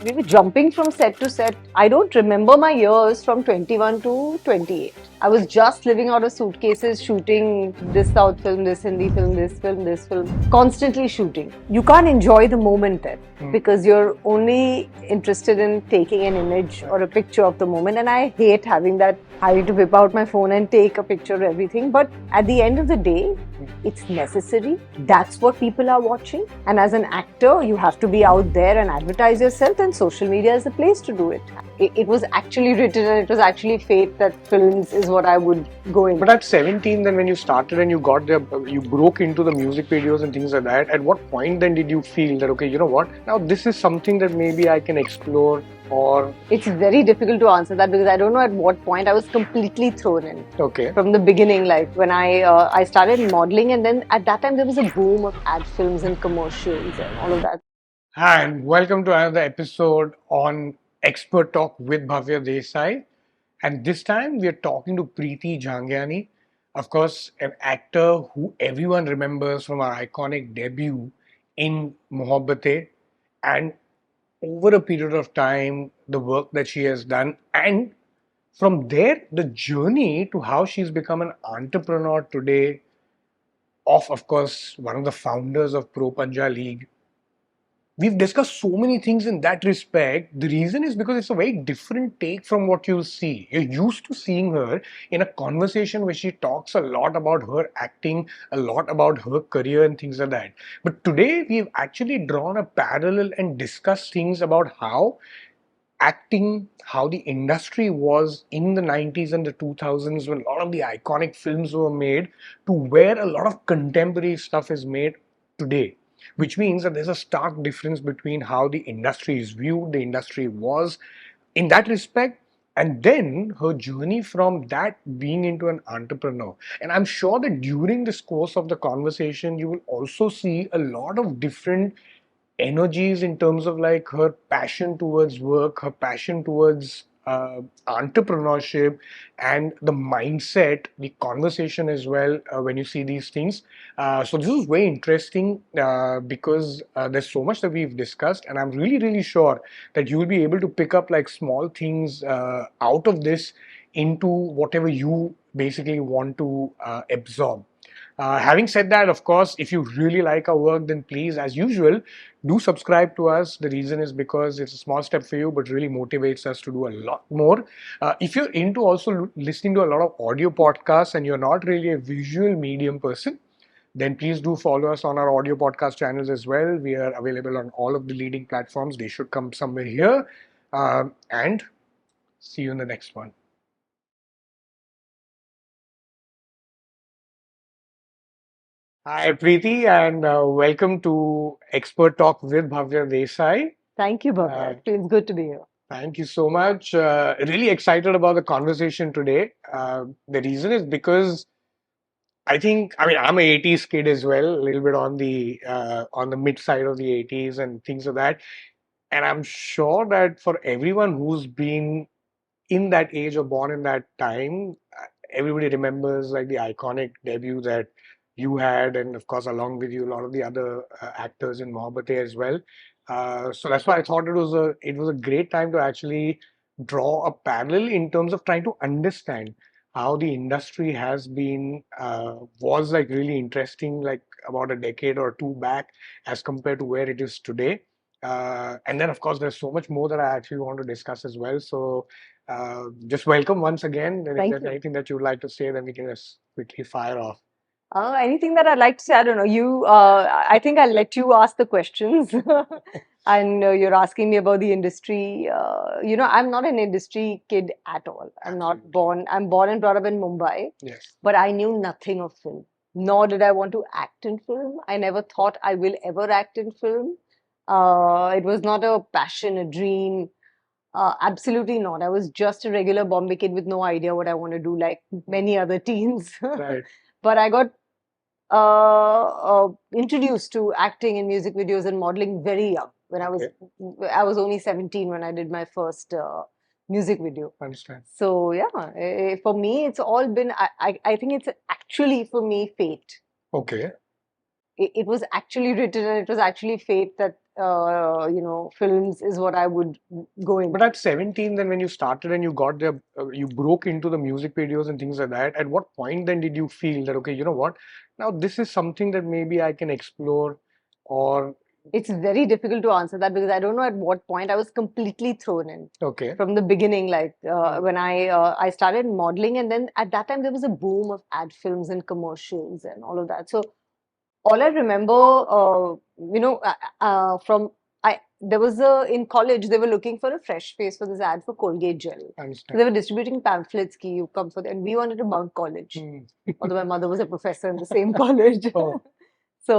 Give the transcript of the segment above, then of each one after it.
We were jumping from set to set. I don't remember my years from 21 to 28. I was just living out of suitcases, shooting this South film, this Hindi film, this film, constantly shooting. You can't enjoy the moment then because you're only interested in taking an image or a picture of the moment. And I hate having that having to whip out my phone and take a picture of everything. But at the end of the day, it's necessary. That's what people are watching. And as an actor, you have to be out there and advertise yourself, and social media is the place to do it. It was actually written and it was actually fate that films is what I would go in. But at 17, then when you started and you got there, you broke into the music videos and things like that, at what point then did you feel that, okay, you know what, now this is something that maybe I can explore? Or it's very difficult to answer that because I don't know at what point I was completely thrown in. Okay. From the beginning, like when I started modeling, and then at that time there was a boom of ad films and commercials and all of that. Hi, and welcome to another episode on Expert Talk with Bhavya Desai. And this time we are talking to Preeti Jhangiani, of course, an actor who everyone remembers from our iconic debut in Mohabbatein, and over a period of time, the work that she has done, and from there, the journey to how she's become an entrepreneur today, of course, one of the founders of Pro Panja League. We've discussed so many things in that respect. The reason is because it's a very different take from what you'll see. You're used to seeing her in a conversation where she talks a lot about her acting, a lot about her career and things like that. But today we've actually drawn a parallel and discussed things about how acting, how the industry was in the 90s and the 2000s when a lot of the iconic films were made, to where a lot of contemporary stuff is made today. Which means that there's a stark difference between how the industry is viewed, the industry was in that respect, and then her journey from that being into an entrepreneur. And I'm sure that during this course of the conversation, you will also see a lot of different energies in terms of like her passion towards work, her passion towards entrepreneurship, and the mindset, the conversation as well when you see these things. So this is very interesting because there's so much that we've discussed, and I'm really, really sure that you will be able to pick up like small things out of this into whatever you basically want to absorb. Having said that, of course, if you really like our work, then please, as usual, do subscribe to us. The reason is because it's a small step for you, but really motivates us to do a lot more. If you're into also listening to a lot of audio podcasts and you're not really a visual medium person, then please do follow us on our audio podcast channels as well. We are available on all of the leading platforms. They should come somewhere here. And see you in the next one. Hi, Preeti, and welcome to Expert Talk with Bhavya Desai. Thank you, Bhavya. It feels good to be here. Thank you so much. Really excited about the conversation today. The reason is because I mean, I'm an 80s kid as well, a little bit on the mid side of the 80s and things of that. And I'm sure that for everyone who's been in that age or born in that time, everybody remembers like the iconic debut that you had, and of course, along with you, a lot of the other actors in Mohabbatein as well. So that's why I thought it was a great time to actually draw a parallel in terms of trying to understand how the industry has been was like really interesting like about a decade or two back as compared to where it is today. And then of course there's so much more that I actually want to discuss as well. So just welcome once again. And if Thank there's you. anything that you would like to say, then we can just quickly fire off. Anything that I'd like to say, I don't know. I think I'll let you ask the questions. And you're asking me about the industry. I'm not an industry kid at all. I'm born and brought up in Mumbai, Yes. but I knew nothing of film. Nor did I want to act in film. I never thought I will ever act in film. It was not a passion, a dream. Absolutely not. I was just a regular Bombay kid with no idea what I want to do, like many other teens. Right. But I got introduced to acting and music videos and modeling very young. Okay. I was only 17 when I did my first music video. Understand. So yeah, for me, it's all been. I think it's actually for me fate. Okay. It was actually written and it was actually fate that films is what I would go into. But at 17, then when you started and you got there, you broke into the music videos and things like that. At what point then did you feel that, okay, you know what? Now this is something that maybe I can explore, or It's very difficult to answer that because I don't know at what point I was completely thrown in okay. from the beginning. Like when I started modeling, and then at that time there was a boom of ad films and commercials and all of that. So all I remember, from I there was a in college they were looking for a fresh face for this ad for Colgate gel. I So understand. they were distributing pamphlets. Ki you come for that, and we wanted to bunk college. Hmm. Although my mother was a professor in the same college. Oh, So,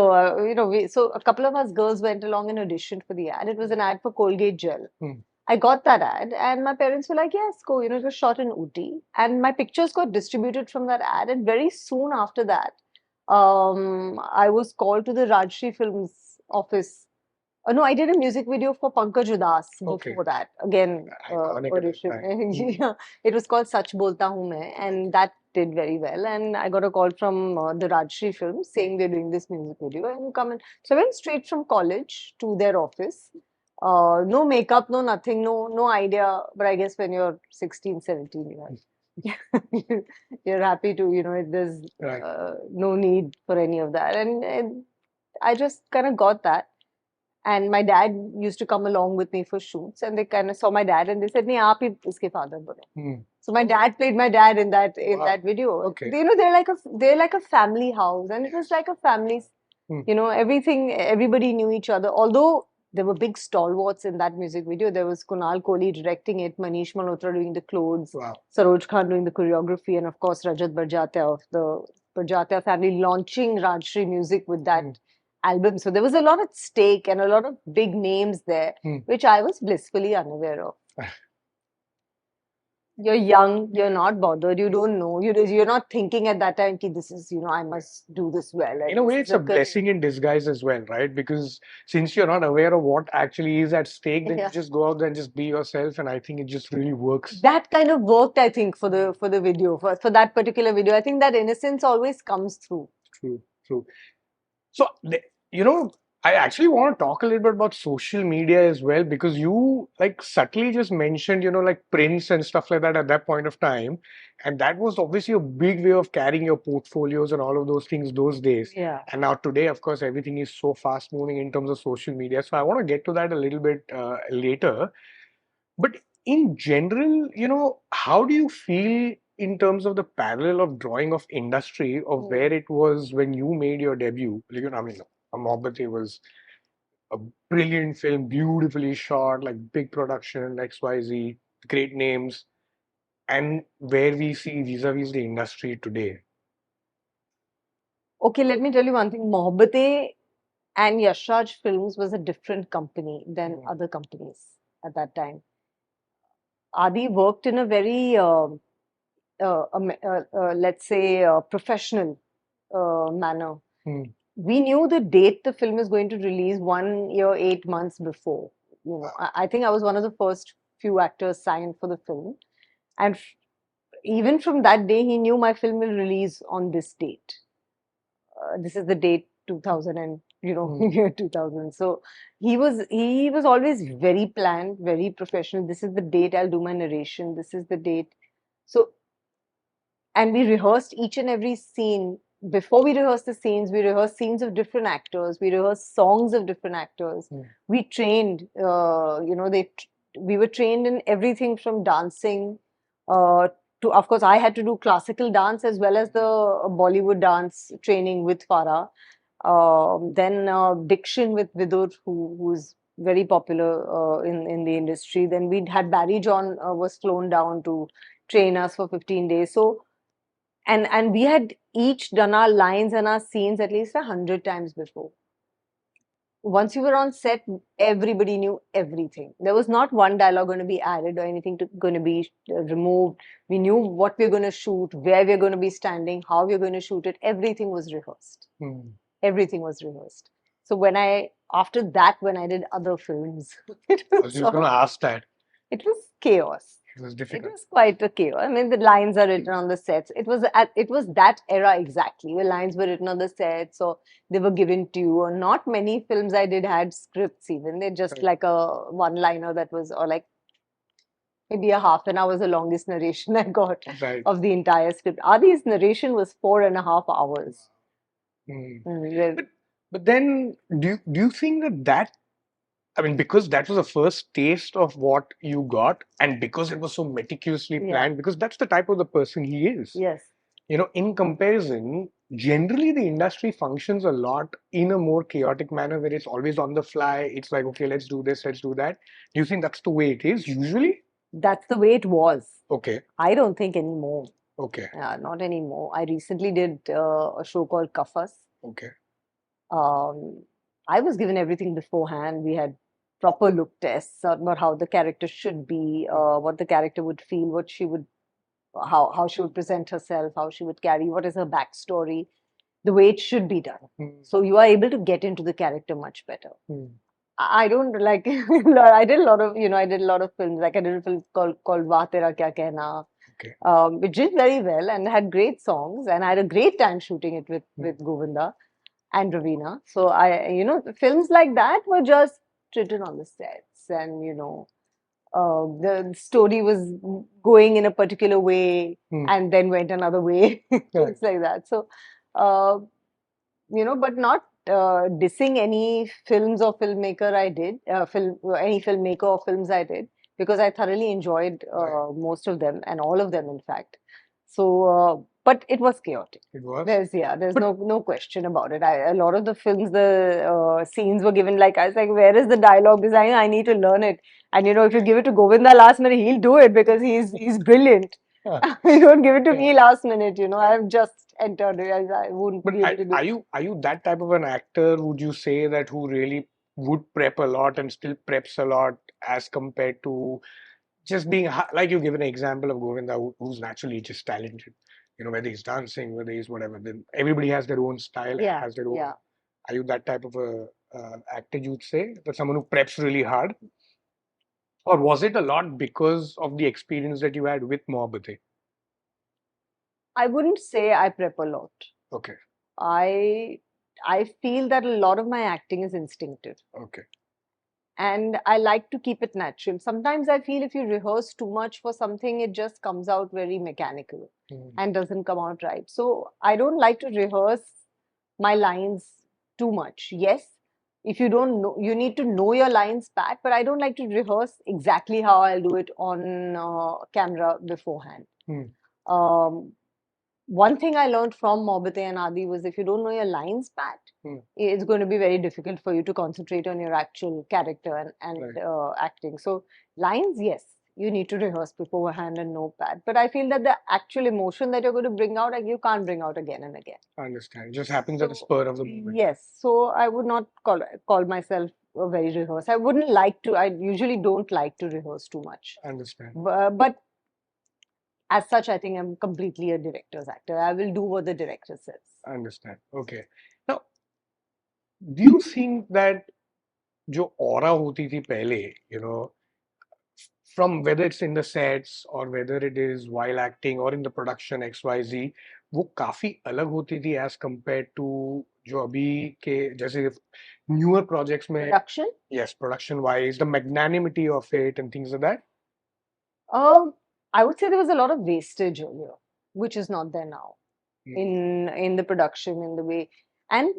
so a couple of us girls went along and auditioned for the ad. It was an ad for Colgate gel. hmm. I got that ad, and my parents were like, yes, go. It was shot in Ooty. And my pictures got distributed from that ad. And very soon after that, I was called to the Rajshri Films office. No, I did a music video for Pankaj Udas Okay. before that. Again, Iconic at that audition. time. Yeah, it was called Sach Bolta Hoon Main, and that did very well. And I got a call from the Rajshri Films saying they're doing this music video and come in. So I went straight from college to their office. No makeup, no nothing, no idea. But I guess when you're 16, 17, you're happy to, there's Right. no need for any of that. And I just kind of got that. And my dad used to come along with me for shoots, and they kind of saw my dad and they said, "नहीं आप ही इसके father बनो." Hmm. So my dad played my dad in that Wow. video. Okay. They're like a family house, and it was like a family. Hmm. Everybody knew each other. Although there were big stalwarts in that music video. There was Kunal Kohli directing it, Manish Malhotra doing the clothes, Wow. Saroj Khan doing the choreography, and of course Rajat Barjatya of the Barjatya family launching Rajshri Music with that album. So there was a lot at stake and a lot of big names there, which I was blissfully unaware of. You're young, you're not bothered, you don't know, you're not thinking at that time, ki this is, I must do this well. In a way, it's a blessing in disguise as well, right? Because since you're not aware of what actually is at stake, then you just go out there and just be yourself, and I think it just really works. That kind of worked, I think, for the video, for that particular video. I think that innocence always comes through. True. So, I actually want to talk a little bit about social media as well, because you like subtly just mentioned, like prints and stuff like that at that point of time. And that was obviously a big way of carrying your portfolios and all of those things those days. Yeah. And now today, of course, everything is so fast moving in terms of social media. So I want to get to that a little bit later. But in general, how do you feel in terms of the parallel of drawing of industry of where it was when you made your debut? I mean, Mohabbat was a brilliant film, beautifully shot, like big production, XYZ, great names, and where we see vis-a-vis the industry today. Okay, let me tell you one thing. Mohabbat and Yashraj Films was a different company than other companies at that time. Adi worked in a very, let's say, professional manner. We knew the date the film is going to release 1 year, 8 months before. I think I was one of the first few actors signed for the film. And even from that day, he knew my film will release on this date. This is the date 2000 and year 2000. So he was always very planned, very professional. This is the date I'll do my narration. This is the date. So, and we rehearsed each and every scene. Before we rehearsed the scenes, we rehearsed scenes of different actors. We rehearsed songs of different actors. We trained. We were trained in everything from dancing to, of course, I had to do classical dance as well as the Bollywood dance training with Farah. Then diction with Vidur, who's very popular in the industry. Then we had Barry John was flown down to train us for 15 days. So, and we had each done our lines and our scenes at least 100 times before. Once you were on set, everybody knew everything. There was not one dialogue going to be added or anything going to be removed. We knew what we we're going to shoot, where we we're going to be standing, how we we're going to shoot it. Everything was rehearsed. Everything was rehearsed. So after that, when I did other films, I was just going to ask that. It was chaos. It was It difficult. was quite a chaos. I mean, the lines are written on the sets. It was that era exactly. The lines were written on the sets, so they were given to you. Or not many films I did had scripts even. They're just Right. like a one-liner that was, or like maybe a half an hour was the longest narration I got Right. of the entire script. Adi's narration was 4.5 hours. Mm. Mm, But but then do you think that I mean, because that was the first taste of what you got, and because it was so meticulously yeah. planned, because that's the type of the person he is. Yes. In comparison, generally the industry functions a lot in a more chaotic manner where it's always on the fly. It's like, okay, let's do this, let's do that. Do you think that's the way it is usually? That's the way it was. Okay, I don't think anymore. okay, Not anymore. I recently did a show called Kafas. okay. Um, I was given everything beforehand. We had proper look tests about how the character should be, what the character would feel, what she would, how she would present herself, how she would carry, what is her backstory, the way it should be done. Mm, So you are able to get into the character much better. mm, I don't like. I did a lot of, I did a lot of films. Like I did a film called Wah Tera Kya Kehna, okay. which did very well and had great songs, and I had a great time shooting it with Govinda and Ravina. So films like that were just written on the sets, and the story was going in a particular way Mm, and then went another way, right. things like that. So, uh, but not dissing any films or filmmaker I did, any filmmaker or films I did, because I thoroughly enjoyed Right. most of them and all of them, in fact. So, but it was chaotic. It was. There's But no question about it. A lot of the films, the scenes were given like I was like, where is the dialogue design? I need to learn it. And if you give it to Govinda last minute, he'll do it because he's brilliant. You don't give it to me yeah. last minute. Right. I've just entered it. I wouldn't But be able to do. are you that type of an actor? Would you say that who really would prep a lot and still preps a lot as compared to just being like you give an example of Govinda, who's naturally just talented. Whether he's dancing, whether he's whatever. Then everybody has their own style, Yeah, has their own. yeah. Are you that type of a actor? You'd say that someone who preps really hard, or was it a lot because of the experience that you had with Mohabbat? I wouldn't say I prep a lot. Okay, I I feel that a lot of my acting is instinctive. okay, And I like to keep it natural. Sometimes I feel if you rehearse too much for something, it just comes out very mechanical mm, and doesn't come out right. So I don't like to rehearse my lines too much. Yes, if you don't know, you need to know your lines back, but I don't like to rehearse exactly how I'll do it on camera beforehand. mm, Um, One thing I learned from Mohabbat and Adi was if you don't know your lines pat, mm, it's going to be very difficult for you to concentrate on your actual character and right. acting. So lines, yes, you need to rehearse beforehand and know pat. But I feel that the actual emotion that you're going to bring out, like, you can't bring out again and again. I understand. It just happens at the So spur of the moment. yes, so I would not call myself a very rehearsed. I wouldn't like to. I usually don't like to rehearse too much. I understand. But as such, I think I'm completely a director's actor. I will do what the director says. I understand. Okay. Now, do you think that जो aura होती थी पहले, from whether it's in the sets or whether it is while acting or in the production XYZ, वो काफी अलग होती थी as compared to जो अभी के जैसे newer projects में Production? yes, production wise, the magnanimity of it and things like that. I would say there was a lot of wastage earlier, which is not there now in the production, in the way. And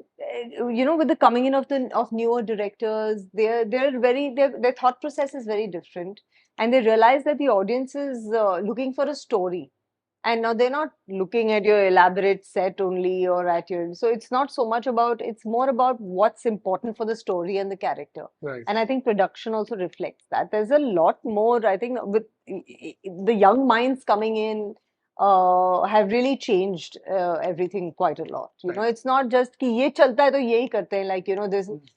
with the coming in of newer directors, their thought process is very different, and they realize that the audience is looking for a story. And now they're not looking at your elaborate set only or at your. So it's not so much about, it's more about what's important for the story and the character. Right. And I think production also reflects that. There's a lot more, I think, with the young minds coming in, have really changed everything quite a lot. Right. It's not just कि ये चलता है तो यही करते हैं. Like,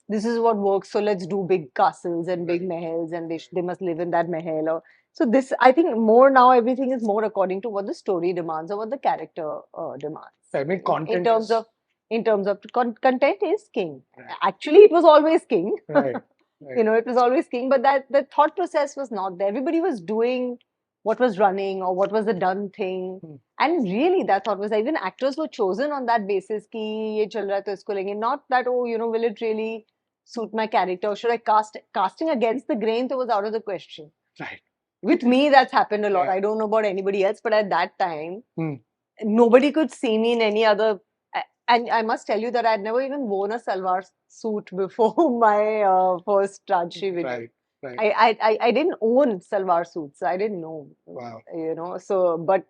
this is what works. So let's do big castles and big mahals, and they must live in that mahal. Or so this, I think, more now everything is more according to what the story demands or what the character demands. I mean, In content terms is of content is king. right. Actually, it was always king. Right. Right. It was always king, but that the thought process was not there. Everybody was doing what was running or what was the done thing. And really, that thought was even actors were chosen on that basis ki ye chal raha hai to isko lenge. Not that, oh, will it really suit my character? Or should I casting against the grain? That was out of the question. Right. With me, that's happened a lot. Yeah. I don't know about anybody else, but at that time, nobody could see me in any other. And I must tell you that I'd never even worn a salwar suit before my first Rajshri video. Right. Right. I didn't own salwar suits. I didn't know. Wow. So but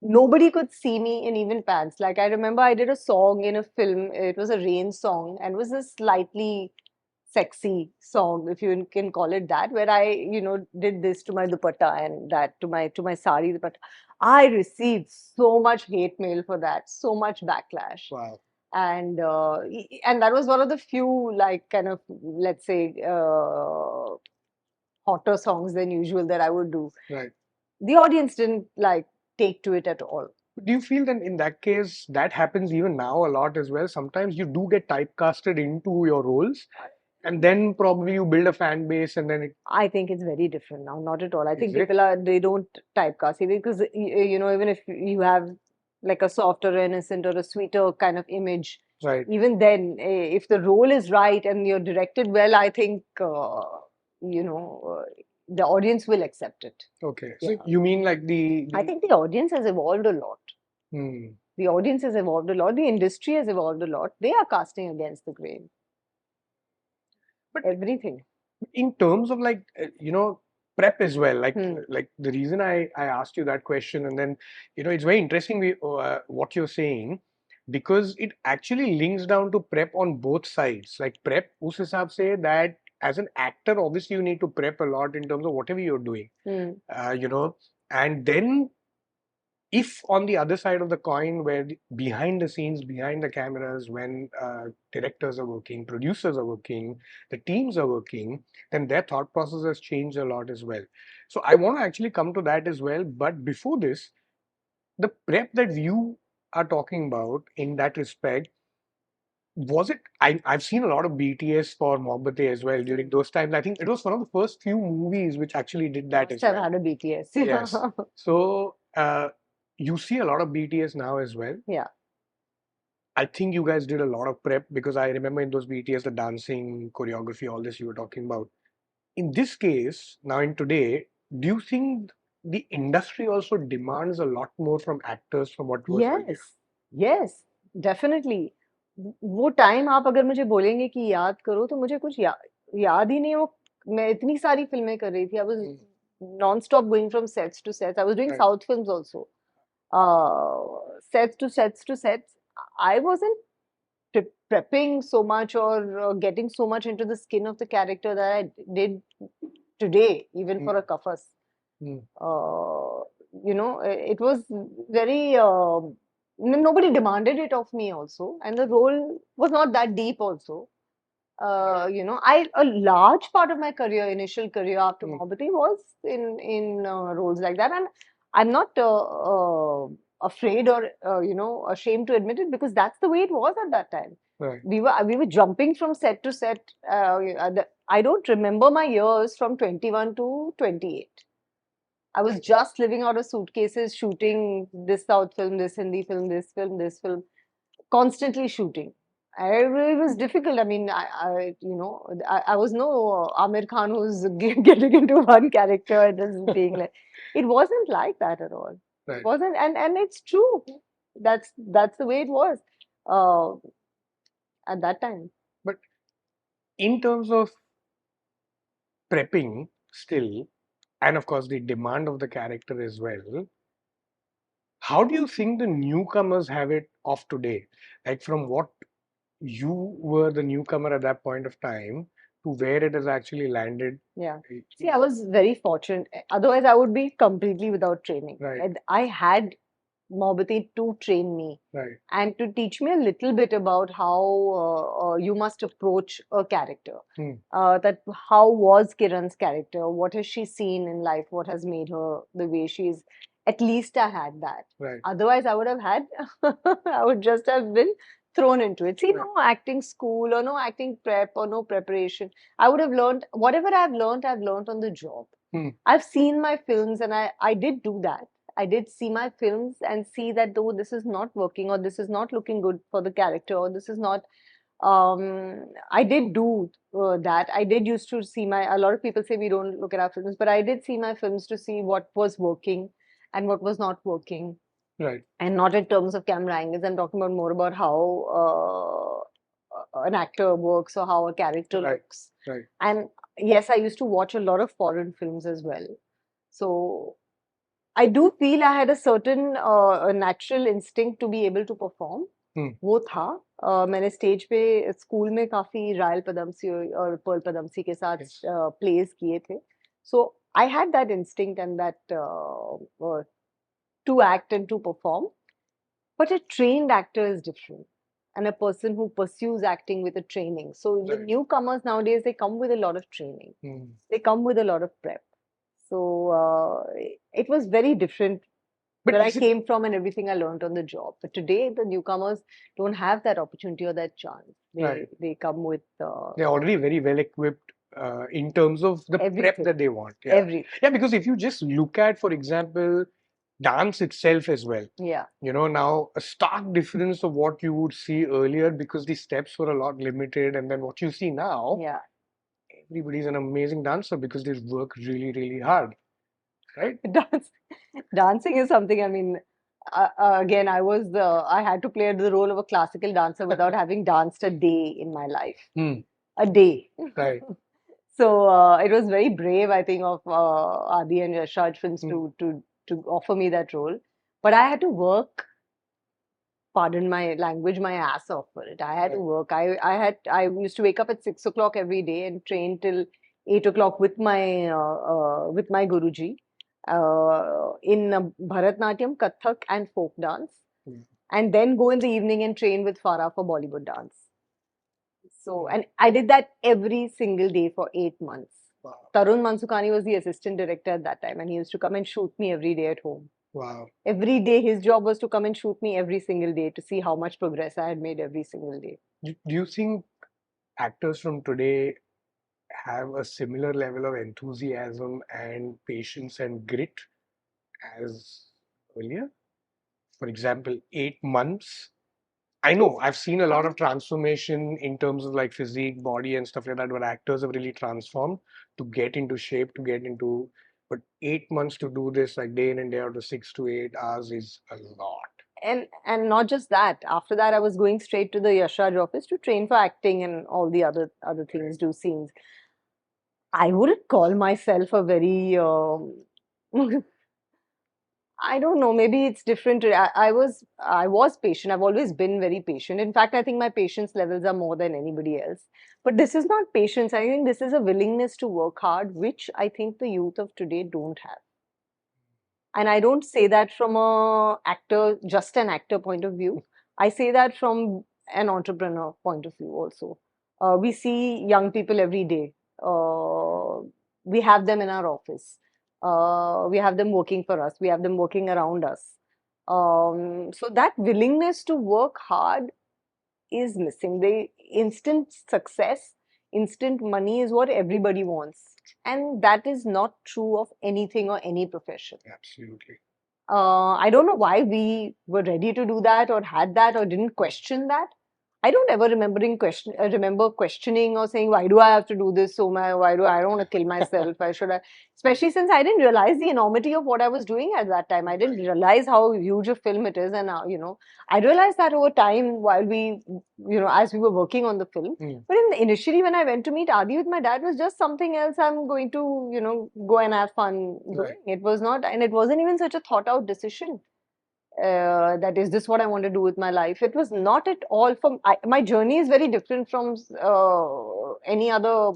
nobody could see me in even pants. Like I remember I did a song in a film. It was a rain song and it was a slightly sexy song, if you can call it that, where I, did this to my dupatta and that to my sari dupatta. I received so much hate mail for that, so much backlash. Wow. And that was one of the few, like, kind of, let's say, hotter songs than usual that I would do. Right. The audience didn't like take to it at all. Do you feel that in that case that happens even now a lot as well? Sometimes you do get typecasted into your roles, and then probably you build a fan base, and then I think it's very different now. Not at all. I think Is it? they don't typecast you because, even if you have like a softer, innocent, or a sweeter kind of image, right. even then, if the role is right and you're directed well, I think, the audience will accept it. Okay. Yeah. So you mean like I think the audience has evolved a lot. Hmm. The audience has evolved a lot. The industry has evolved a lot. They are casting against the grain. But everything. in terms of like prep as well, like the reason I asked you that question, and then it's very interesting what you're saying, because it actually links down to prep on both sides. Like prep us hisab se that as an actor obviously you need to prep a lot in terms of whatever you're doing, and then if on the other side of the coin, where behind the scenes, behind the cameras, when directors are working, producers are working, the teams are working, then their thought process has changed a lot as well. So I want to actually come to that as well. But before this, the prep that you are talking about in that respect, was it? I've seen a lot of BTS for Mohabbatein as well during those times. I think it was one of the first few movies which actually did that as Must have well. had a BTS. Yes. So you see a lot of BTS now as well. Yeah. I think you guys did a lot of prep, because I remember in those BTS, the dancing, choreography, all this you were talking about. In this case, now in today, do you think the industry also demands a lot more from actors from what was earlier? Yes, definitely. वो time आप अगर मुझे बोलेंगे कि याद करो तो मुझे कुछ याद ही नहीं है। वो मैं इतनी सारी फिल्में कर रही थी। I was non-stop going from sets to sets. I was doing Right. South films also. Sets to sets to sets. I wasn't prepping so much or getting so much into the skin of the character that I did today, even for a kafas. It was very. Nobody demanded it of me also, and the role was not that deep also. A large part of my initial career after Mohabbatein was in roles like that, and I'm not afraid or ashamed to admit it, because that's the way it was at that time. Right. We were jumping from set to set. I don't remember my years from 21 to 28. I was just living out of suitcases, shooting this South film, this Hindi film, this film, this film, constantly shooting. It was difficult. I mean, I was no Amir Khan who's getting into one character and just being like, it wasn't like that at all. Right. It wasn't, and it's true. That's the way it was at that time. But in terms of prepping still, and of course the demand of the character as well, how do you think the newcomers have it of today? Like from what you were the newcomer at that point of time to where it has actually landed? Yeah. See, I was very fortunate. Otherwise, I would be completely without training. Right. And I had Mohabbatein to train me, right, and to teach me a little bit about how you must approach a character. That how was Kiran's character? What has she seen in life? What has made her the way she is? At least I had that. Right. Otherwise, I would have had, I would just have been thrown into it. See, Right. no acting school or no acting prep or no preparation. I would have learned whatever I've learned on the job. I've seen my films and I did do that. I did see my films and see that though this is not working or this is not looking good for the character or this is not I did do that. I did used to see my, a lot of people say we don't look at our films, but I did see my films to see what was working and what was not working. Right. And not in terms of camera angles. I'm talking about more about how an actor works or how a character Right. looks. Right. And yes, I used to watch a lot of foreign films as well. So I do feel I had a certain a natural instinct to be able to perform. वो था मैंने stage पे school में काफी royal Padamsee और Perl Padamsee के साथ place किए थे so I had that instinct and that to act and to perform. But a trained actor is different. And a person who pursues acting with a training. So the Right. newcomers nowadays, they come with a lot of training. They come with a lot of prep. So it was very different But where I is it- came from and everything I learned on the job. But today, the newcomers don't have that opportunity or that chance. Right. They come with they're already very well equipped in terms of the prep everything. that they want. Yeah. Everything. Yeah, because if you just look at, for example, dance itself as well, Yeah. you know, now a stark difference of what you would see earlier because the steps were a lot limited, and then what you see now, Yeah. everybody's an amazing dancer because they work really, really hard, right? Dancing is something, I mean, again, I had to play the role of a classical dancer without having danced a day in my life. A day. Right. So it was very brave, I think, of Adi and Yashraj Films to offer me that role. But I had to work, pardon my language, my ass off for it. I had to work. I used to wake up at 6 o'clock every day and train till 8 o'clock with my Guruji in Bharatnatyam, Kathak, and folk dance, and then go in the evening and train with Farah for Bollywood dance. So, and I did that every single day for 8 months. Wow. Tarun Mansukani was the assistant director at that time, and he used to come and shoot me every day at home. Wow. Every day, his job was to come and shoot me every single day to see how much progress I had made every single day. Do you think actors from today have a similar level of enthusiasm and patience and grit as earlier? For example, 8 months. I know I've seen a lot of transformation in terms of like physique, body, and stuff like that, where actors have really transformed to get into shape, to get into. But 8 months to do this, like day in and day out, the 6 to 8 hours is a lot. And not just that. After that, I was going straight to the Yashraj office to train for acting and all the other things, do scenes. I wouldn't call myself a very I don't know. Maybe it's different. I was patient. I've always been very patient. In fact, I think my patience levels are more than anybody else. But this is not patience. I think this is a willingness to work hard, which I think the youth of today don't have. And I don't say that from just an actor point of view. I say that from an entrepreneur point of view also. We see young people every day. We have them in our office. We have them working for us. We have them working around us. So that willingness to work hard is missing. The instant success, instant money is what everybody wants. And that is not true of anything or any profession. Absolutely. I don't know why we were ready to do that or had that or didn't question that. I don't ever remember questioning or saying, why do I have to do this? Why do I don't want to kill myself? Why should I? Especially since I didn't realize the enormity of what I was doing at that time. I didn't realize how huge a film it is. And, I realized that over time while as we were working on the film. But initially when I went to meet Adi with my dad, it was just something else I'm going to, go and have fun doing. It was not, and it wasn't even such a thought out decision. That is this what I want to do with my life. It was not at all my journey is very different from any other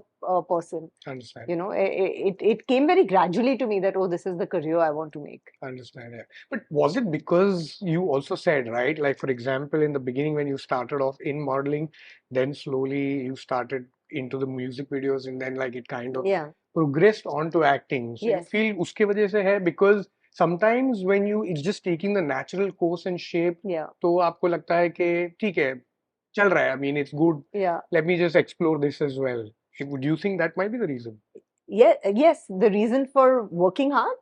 person. Understand. It came very gradually to me that, oh, this is the career I want to make. Understand, yeah. But was it because you also said, right, like for example, in the beginning when you started off in modeling, then slowly you started into the music videos and then like it kind of progressed on to acting. So you feel uske wajah se hai because sometimes when it's just taking the natural course and shape, तो आपको लगता है कि ठीक है, चल रहा है. I mean, it's good. Yeah. Let me just explore this as well. Would you think that might be the reason? Yes, the reason for working hard.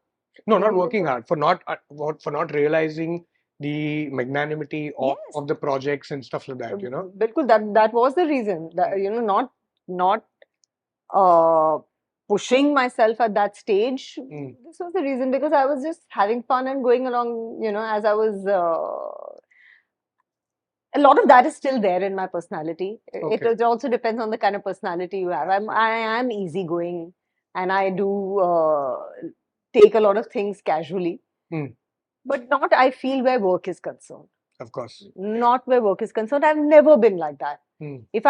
No, The not reason working for hard, for not realizing the magnanimity yes, of the projects and stuff like that, you know? bilkul, that was the reason. That, not uh, pushing myself at that stage. Mm. This was the reason because I was just having fun and going along, as I was. A lot of that is still there in my personality. Okay. It also depends on the kind of personality you have. Absolutely. I am easygoing, and I do take a lot of things casually, Mm. but not, I feel, where work is concerned. Of course. Not where work is concerned. I've never been like that. Mm. If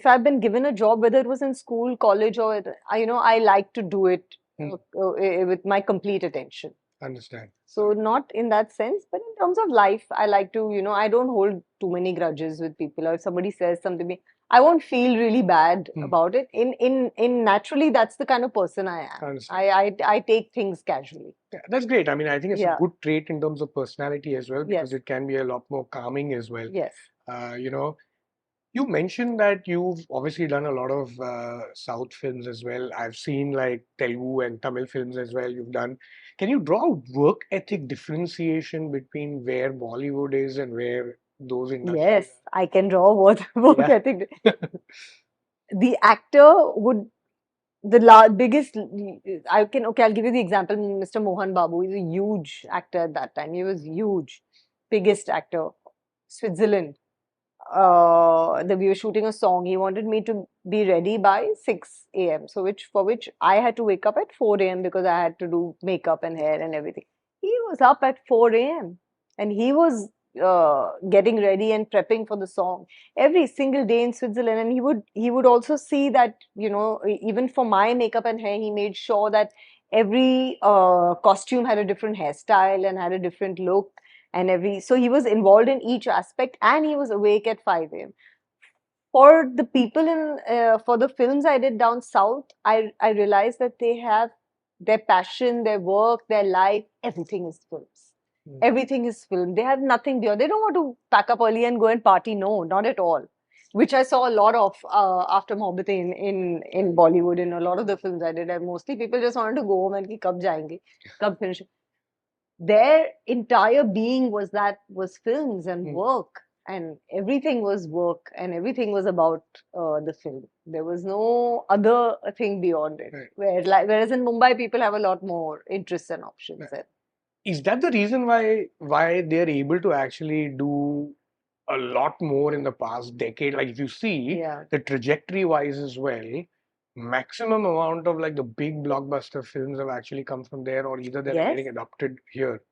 I've been given a job, whether it was in school, college, or I like to do it Mm. with my complete attention. Understand. So not in that sense, but in terms of life, I like to, I don't hold too many grudges with people. Or if somebody says something to me, I won't feel really bad Mm. about it. In naturally, that's the kind of person I am. Understand. I take things casually. Yeah, that's great. I mean, I think it's a Yeah. good trait in terms of personality as well, because Yes. it can be a lot more calming as well. Yes. You know, you mentioned that you've obviously done a lot of South films as well. I've seen like Telugu and Tamil films as well. You've done. Can you draw a work ethic differentiation between where Bollywood is and where those industries Yes, I can draw what work are? ethic. The actor would biggest. I'll give you the example. Mr. Mohan Babu is a huge actor at that time. He was huge, biggest actor. Switzerland. We were shooting a song. He wanted me to be ready by 6 a.m. So which I had to wake up at 4 a.m. because I had to do makeup and hair and everything. He was up at 4 a.m. and he was getting ready and prepping for the song every single day in Switzerland. And he would also see that, even for my makeup and hair, he made sure that every costume had a different hairstyle and had a different look, and so he was involved in each aspect, and he was awake at 5 a.m. For the people for the films I did down south, I realized that they have their passion, their work, their life, everything is films. Mm. Everything is film. They have nothing beyond. They don't want to pack up early and go and party. No, not at all. Which I saw a lot of after Mohabbat in Bollywood. In a lot of the films I did, and mostly people just wanted to go home and ki kab jayenge, kab finish. Their entire being was films and Mm. work, and everything was work, and everything was about the film. There was no other thing beyond it. Right. Whereas in Mumbai, people have a lot more interests and options. Right. Is that the reason why they're able to actually do a lot more in the past decade? Like if you see Yeah. the trajectory wise as well, maximum amount of like the big blockbuster films have actually come from there, or either they're Yes, getting adopted here.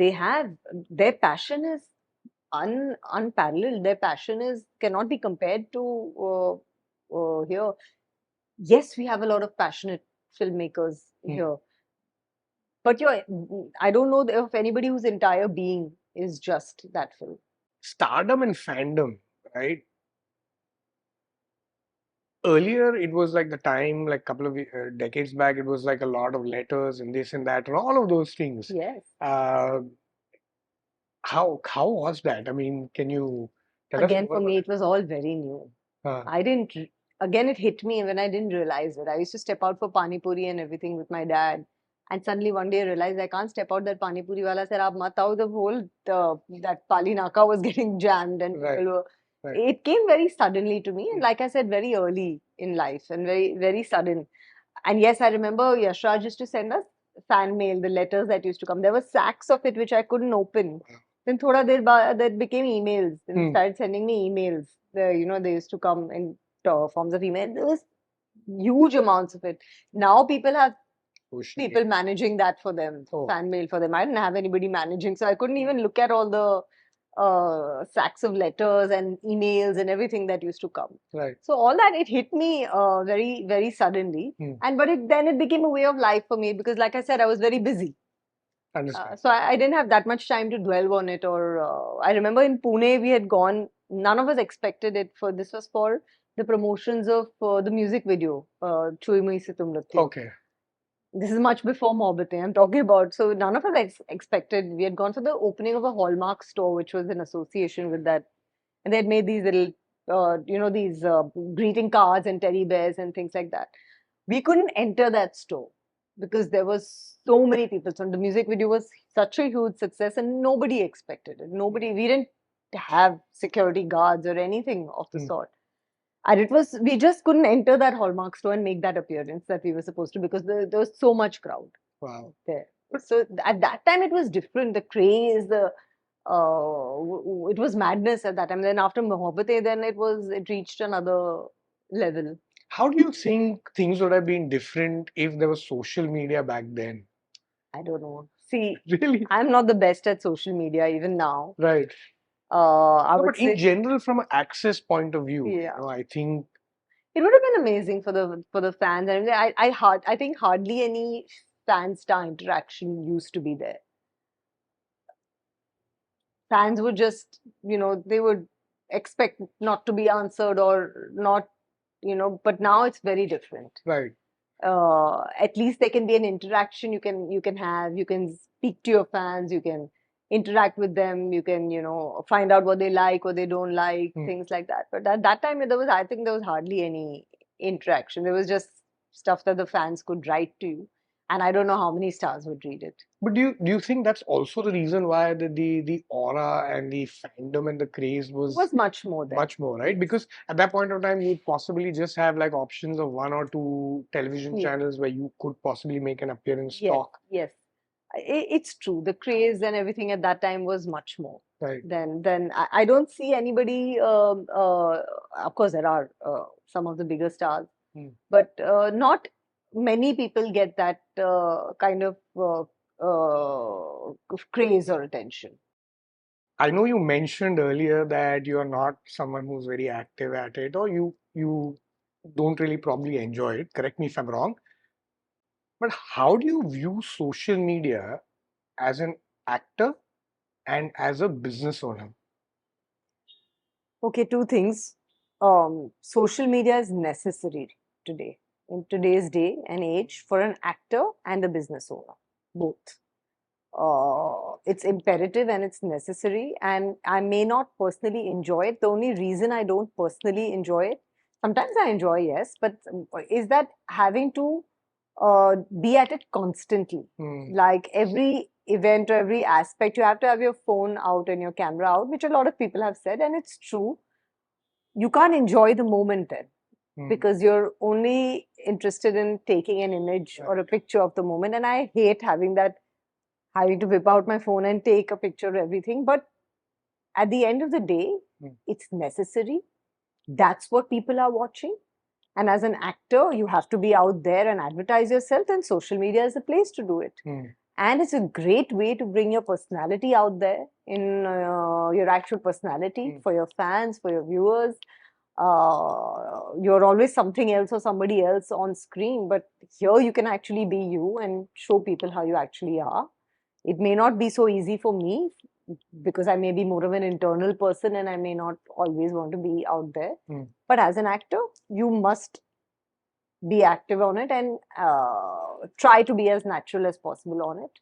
they have. Their passion is unparalleled. Their passion is cannot be compared to here. Yes, we have a lot of passionate filmmakers Hmm. here. But I don't know of anybody whose entire being is just that film. Stardom and fandom, right? Earlier, it was like the time, like couple of decades back, it was like a lot of letters and this and that and all of those things. Yes. Uh, how was that? I mean, can you tell us Again, more for me, about it was all very new. it? I didn't, again, it hit me when I didn't realize it. I used to step out for Pani Puri and everything with my dad. And suddenly one day I realized I can't step out. That Pani Puri wala said, "Aap mat aao." The whole, that Pali Naka was getting jammed, and Right, people were, right. it came very suddenly to me. And Mm. like I said, very early in life and very, very sudden. And yes, I remember Yashraj used to send us fan mail, the letters that used to come. There were sacks of it which I couldn't open. Then thoda der that became emails. Then Hmm. started sending me emails. They used to come in forms of email. There was huge amounts of it. Now people have Social people media. managing that for them, Oh. fan mail for them. I didn't have anybody managing, so I couldn't even look at all the sacks of letters and emails and everything that used to come. Right. So all that, it hit me very, very suddenly. Hmm. But then it became a way of life for me because, like I said, I was very busy. Understand. So I didn't have that much time to dwell on it. Or I remember in Pune we had gone. None of us expected it. This was for the promotions of the music video, Chui Mui Se Tum Lagti Ho. Okay. This is much before Mohabbatein I'm talking about. So none of us expected. We had gone for the opening of a Hallmark store, which was in association with that, and they had made these little, these greeting cards and teddy bears and things like that. We couldn't enter that store because there was so many people. So the music video was such a huge success and nobody expected it. We didn't have security guards or anything of the sort. And we just couldn't enter that Hallmark store and make that appearance that we were supposed to because there was so much crowd there. So at that time it was different. The craze, it was madness at that time. Then after Mohabbatein, then it reached another level. How do you think things would have been different if there was social media back then? I don't know. See, Really? I'm not the best at social media even now. Right. But in general, from an access point of view, I think it would have been amazing for the fans. And I think hardly any fan star interaction used to be there. Fans would just, they would expect not to be answered or not, but now it's very different. Right. At least there can be an interaction you can speak to your fans, you can interact with them, you can find out what they like, what they don't like, things like that. But at that time I think there was hardly any interaction. There was just stuff that the fans could write to you, and I don't know how many stars would read it. But do you think that's also the reason why the aura and the fandom and the craze was much more there? Much more, right? Because at that point of time, you'd possibly just have like options of 1 or 2 television channels where you could possibly make an appearance, talk. Yes, it's true. The craze and everything at that time was much more. Right. Then I don't see anybody. Of course, there are some of the bigger stars, but not many people get that kind of craze or attention. I know you mentioned earlier that you are not someone who's very active at it, or you don't really probably enjoy it. Correct me if I'm wrong. But how do you view social media as an actor and as a business owner? Okay, two things. Social media is necessary today, in today's day and age, for an actor and a business owner, both. It's imperative and it's necessary, and I may not personally enjoy it. The only reason I don't personally enjoy it, sometimes I enjoy, yes, but is that having to be at it constantly. Like every event or every aspect, you have to have your phone out and your camera out, which a lot of people have said, and it's true. You can't enjoy the moment then, because you're only interested in taking an image or a picture of the moment, and I hate having to whip out my phone and take a picture of everything. But at the end of the day, it's necessary. That's what people are watching. And as an actor, you have to be out there and advertise yourself, and social media is the place to do it. And it's a great way to bring your personality out there, in your actual personality, for your fans, for your viewers. You're always something else or somebody else on screen, but here you can actually be you and show people how you actually are. It may not be so easy for me because I may be more of an internal person and I may not always want to be out there. But as an actor, you must be active on it and try to be as natural as possible on it.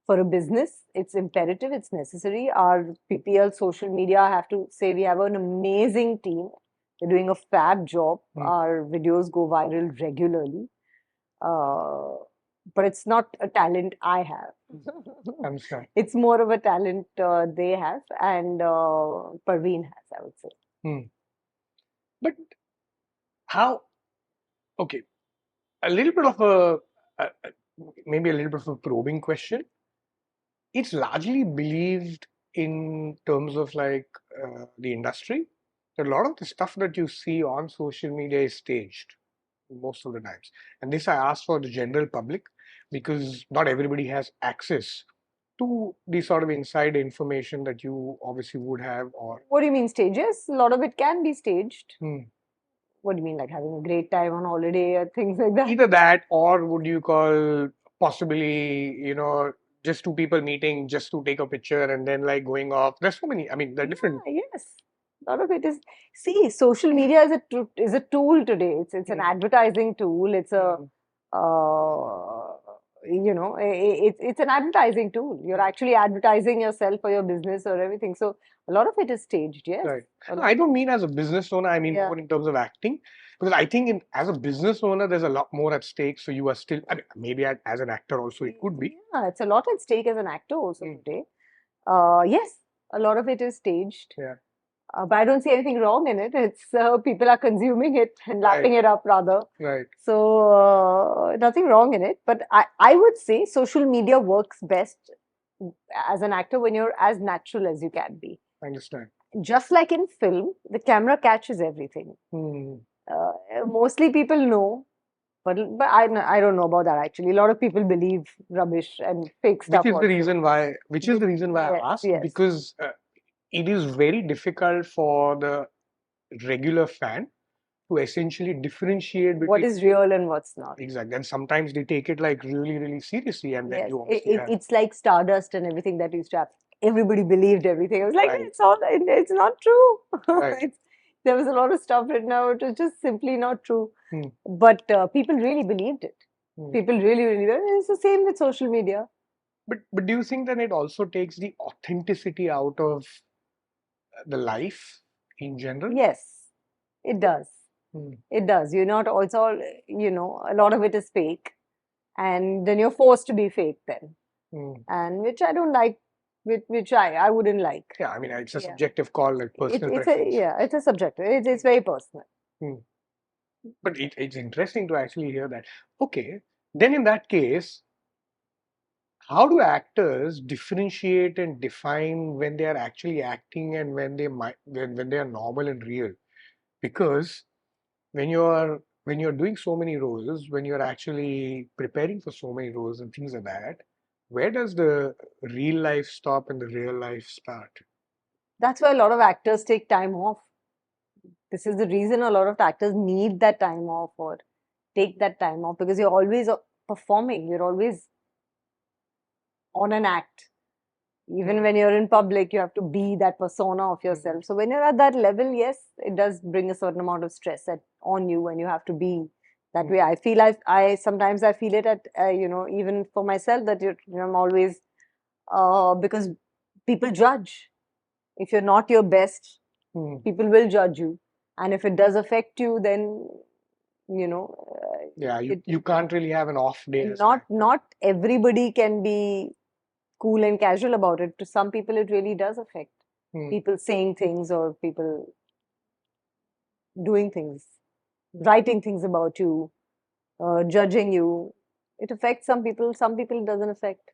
For a business, it's imperative, it's necessary. Our PPL social media, I have to say, we have an amazing team. They're doing a fab job. Our videos go viral regularly. But it's not a talent I have. I'm sorry. It's more of a talent they have, and Parveen has, I would say. But how? Okay, a little bit of maybe a little bit of a probing question. It's largely believed in terms of like the industry. A lot of the stuff that you see on social media is staged most of the times. And this I ask for the general public because not everybody has access to the sort of inside information that you obviously would have. Or what do you mean stages? A lot of it can be staged. What do you mean, like having a great time on holiday or things like that? Either that, or would you call possibly, just two people meeting just to take a picture and then like going off. There's so many. I mean, they're different. Yes. A lot of it is, see, social media is a tool today. It's an advertising tool. It's a it's an advertising tool. You're actually advertising yourself or your business or everything. So a lot of it is staged, yes. Right. No, I don't mean as a business owner. I mean Yeah. more in terms of acting, because I think as a business owner, there's a lot more at stake. So you are still, I mean, maybe as an actor also it could be. Yeah, it's a lot at stake as an actor also today. Yes, a lot of it is staged. Yeah. But I don't see anything wrong in it. It's people are consuming it and lapping Right. it up rather. Right. So nothing wrong in it. But I would say social media works best as an actor when you're as natural as you can be. I understand. Just like in film, the camera catches everything. Mostly people know, but I don't know about that actually. A lot of people believe rubbish and fake stuff. Which is the also. reason why. Which is the reason why Yes, I asked, yes. because it is very difficult for the regular fan to essentially differentiate between What is real and what's not. exactly, and sometimes they take it like really, really seriously, and then Yes, you obviously have it's like Stardust and everything that used to happen. Everybody believed everything. I was like, right, it's not true. right. There was a lot of stuff written out. It was just simply not true. Hmm. But people really believed it. People really, really, it's the same with social media. But do you think that it also takes the authenticity out of the life in general? Yes, it does. It does. You're not also, a lot of it is fake. And then you're forced to be fake then. And which I don't like, which I wouldn't like. Yeah, I mean, it's a Yeah. subjective call, like personal preference. It's a subjective. It's very personal. But it's interesting to actually hear that. Okay, then in that case, how do actors differentiate and define when they are actually acting and when they might when they are normal and real? Because when you're doing so many roles, when you're actually preparing for so many roles and things like that, where does the real life stop and the real life start? That's why a lot of actors take time off. This is the reason a lot of actors need that time off or take that time off because you're always performing. You're always on an act. Even when you're in public, you have to be that persona of yourself. So when you're at that level, yes, it does bring a certain amount of stress on you, and you have to be that way. I feel I sometimes I feel it at even for myself that I'm always because people judge. If you're not your best, people will judge you, and if it does affect you, then Yeah, you can't really have an off day. not everybody can be cool and casual about it. To some people, it really does affect people saying things or people doing things, writing things about you, judging you. It affects some people. Some people it doesn't affect.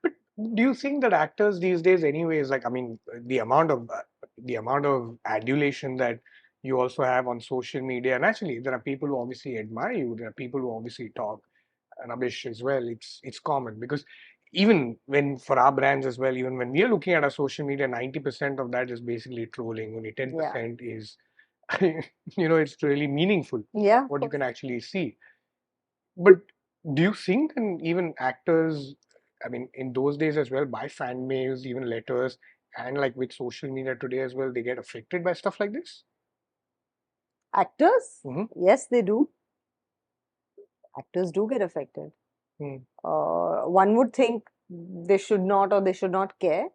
But do you think that actors these days, anyways, like I mean, the amount of adulation that you also have on social media, and actually there are people who obviously admire you. There are people who obviously talk rubbish as well. It's common because even when for our brands as well, even when we are looking at our social media, 90% of that is basically trolling. Only 10% is, it's really meaningful. Yeah. What you can actually see. But do you think, and even actors, I mean, in those days as well, by fan mails, even letters, and like with social media today as well, they get affected by stuff like this? Actors, yes, they do. Actors do get affected. One would think they should not or they should not care.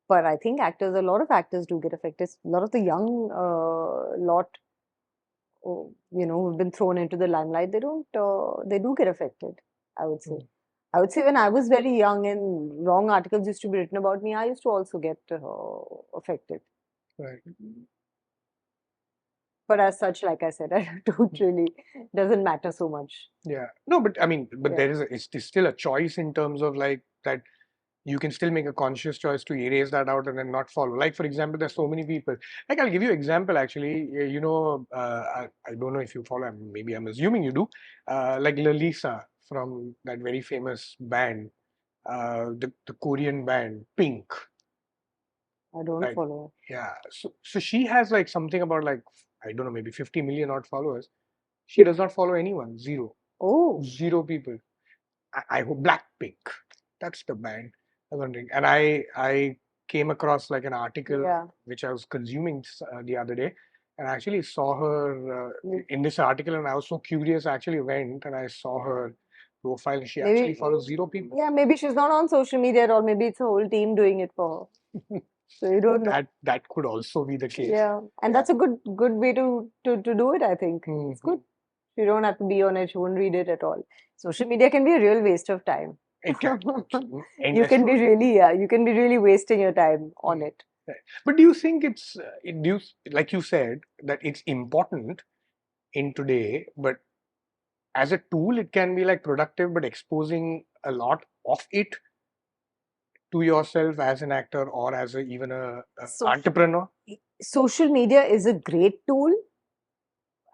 But I think a lot of actors do get affected. A lot of the young lot, who've been thrown into the limelight, they do get affected, I would say. I would say when I was very young and wrong articles used to be written about me, I used to also get affected. Right. But as such, like I said, I don't really, doesn't matter so much. Yeah. No, but I mean, but Yeah. it's still a choice in terms of like that you can still make a conscious choice to erase that out and then not follow. Like, for example, there's so many people. Like, I'll give you an example actually. I don't know if you follow, maybe I'm assuming you do. Like Lalisa from that very famous band, the Korean band Pink. I don't Right. follow. Yeah. So she has like something about like, I don't know, maybe 50 million odd followers. She does not follow anyone. Zero. Oh. Zero people. I hope Blackpink. That's the band. I was wondering, and I came across like an article which I was consuming the other day, and I actually saw her in this article, and I was so curious. I actually went and I saw her profile and she Maybe, actually follows zero people. yeah, maybe she's not on social media at all. Maybe it's a whole team doing it for her. So you don't know. That could also be the case. Yeah, and that's a good way to do it, I think. It's good. You don't have to be on it. You won't read it at all. Social media can be a real waste of time. It can. You can be really, yeah, you can be really wasting your time on it. Right. But do you think like you said, that it's important in today, but as a tool, it can be like productive, but exposing a lot of it to yourself as an actor or as even a entrepreneur? Social media is a great tool,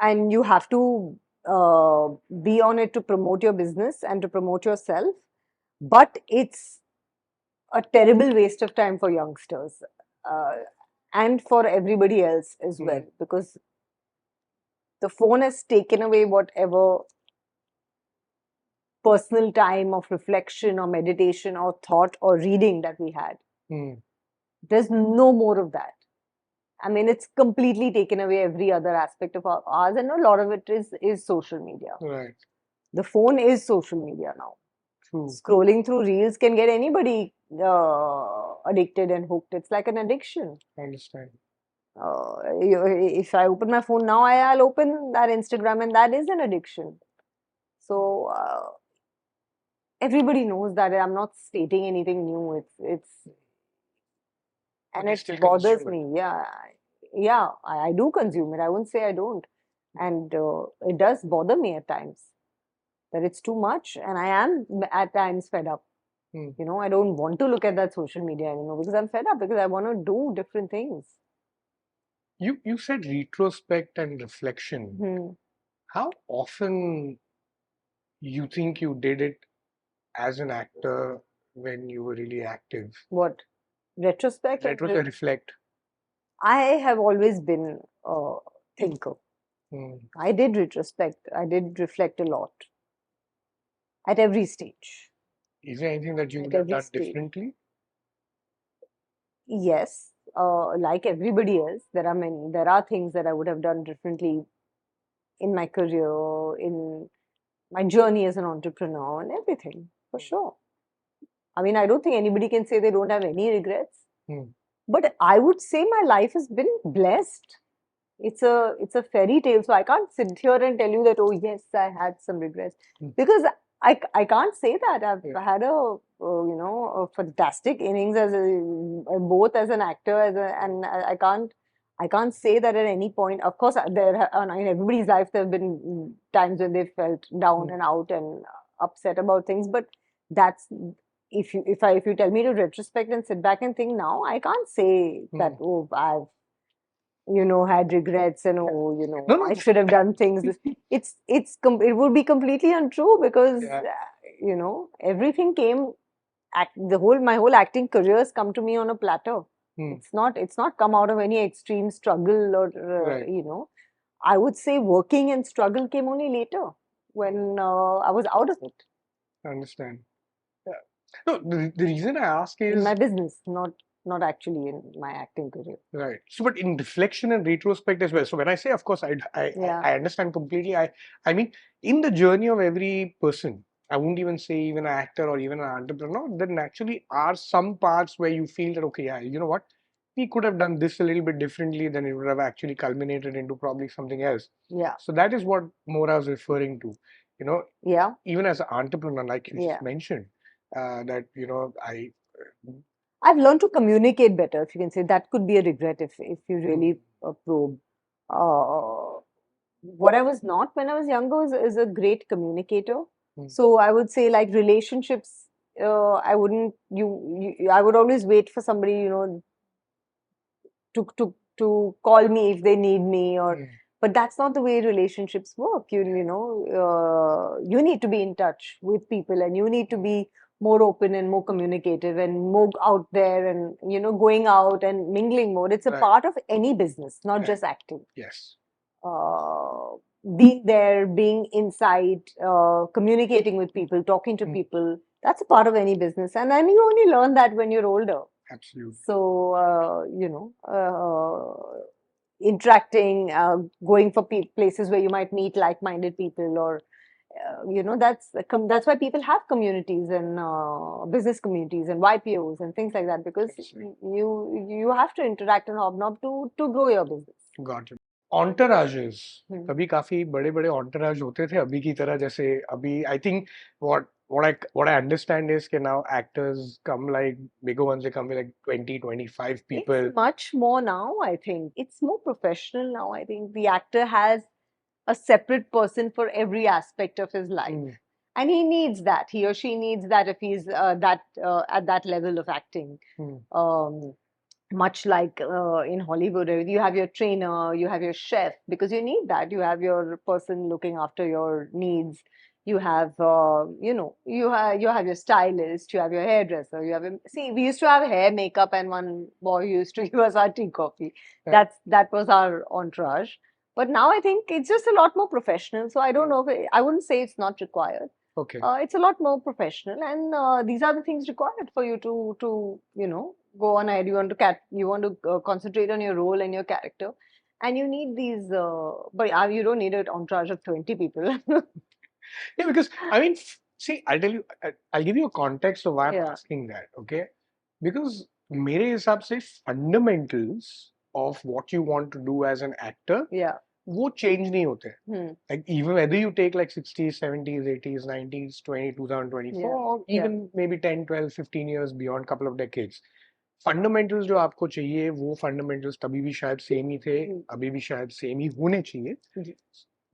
and you have to be on it to promote your business and to promote yourself. But it's a terrible waste of time for youngsters uh, and for everybody else as well, because the phone has taken away whatever personal time of reflection or meditation or thought or reading that we had. There's no more of that. I mean, it's completely taken away every other aspect of ours, and a lot of it is social media. Right. The phone is social media now. True. Scrolling through reels can get anybody addicted and hooked. It's like an addiction. I understand. If I open my phone now, I'll open that Instagram, and that is an addiction. So everybody knows that. I'm not stating anything new. And it bothers me. Yeah, I do consume it. I wouldn't say I don't, and it does bother me at times that it's too much, and I am at times fed up. You know, I don't want to look at that social media anymore because I'm fed up, because I want to do different things. You said retrospect and reflection. How often you think you did it as an actor when you were really active? What? Retrospect? Reflect. I have always been a thinker. I did retrospect. I did reflect a lot at every stage. Is there anything that you would have done differently? Yes, like everybody else, there are things that I would have done differently in my career, in my journey as an entrepreneur, and everything, for sure. I mean, I don't think anybody can say they don't have any regrets. But I would say my life has been blessed. It's a fairy tale, so I can't sit here and tell you that, oh yes, I had some regrets, because I can't say that. I've had a fantastic innings both as an actor and I can't say that at any point. Of course, in everybody's life there have been times when they felt down and out and upset about things, but that's if you tell me to retrospect and sit back and think now, I can't say that, oh, I've had regrets and I should have done things. It would be completely untrue, because everything came. My whole acting career has come to me on a platter. It's not come out of any extreme struggle or I would say working and struggle came only later, when I was out of it. I understand. No, the reason I ask is in my business, not actually in my acting career. Right. So, but in reflection and retrospect as well. So, when I say, of course, I understand completely. I mean, in the journey of every person, I wouldn't even say even an actor or even an entrepreneur, there naturally are some parts where you feel that, okay, yeah, you know what, we could have done this a little bit differently, then it would have actually culminated into probably something else. Yeah. So that is what more I was referring to. Yeah. Even as an entrepreneur, like you just mentioned, that I've learned to communicate better, if you can say. That could be a regret if you really probe. What I was not when I was younger is a great communicator. So I would say, like, relationships, I wouldn't I would always wait for somebody, to call me if they need me, but that's not the way relationships work. You need to be in touch with people, and you need to be more open and more communicative and more out there, and going out and mingling more. It's a part of any business, not just acting. Yes. Being there, being inside, communicating with people, talking to people, that's a part of any business. And then you only learn that when you're older. Absolutely. So, interacting, going for places where you might meet like-minded people, or that's why people have communities and business communities and YPOs and things like that, because you have to interact and hobnob to grow your business. Got it. Entourages. Hmm. तभी काफी बड़े बड़े entourage होते थे अभी की तरह जैसे अभी I think what I understand is कि now actors come like bigger ones, they come with like 20 25 people. It's much more now, I think. It's more professional now. I think the actor has a separate person for every aspect of his life. Hmm. And he needs that. He or she needs that if he's at that level of acting. Hmm. Much like in Hollywood, you have your trainer, you have your chef, because you need that. You have your person looking after your needs. You have, you have your stylist, you have your hairdresser, you have see, we used to have hair, makeup, and one boy who used to give us our tea, coffee. Right. That was our entourage. But now I think it's just a lot more professional. So I don't know if I wouldn't say it's not required. Okay. It's a lot more professional, and these are the things required for you to go on ahead. You want to concentrate on your role and your character, and you need these. But you don't need an entourage of 20 people. Yeah, because I mean, see, I'll tell you, I'll give you a context of why I'm Yeah. asking that, okay? Because मेरे हिसाब से fundamentals of what you want to do as an actor, Yeah. वो change नहीं होते. Hmm. Like even whether you take like 60s, 70s, 80s, 90s, 2024, Yeah. or even maybe 10, 12, 15 years beyond, couple of decades. Fundamentals जो आपको चाहिए, वो fundamentals तभी भी शायद same ही थे, अभी भी शायद same ही होने चाहिए.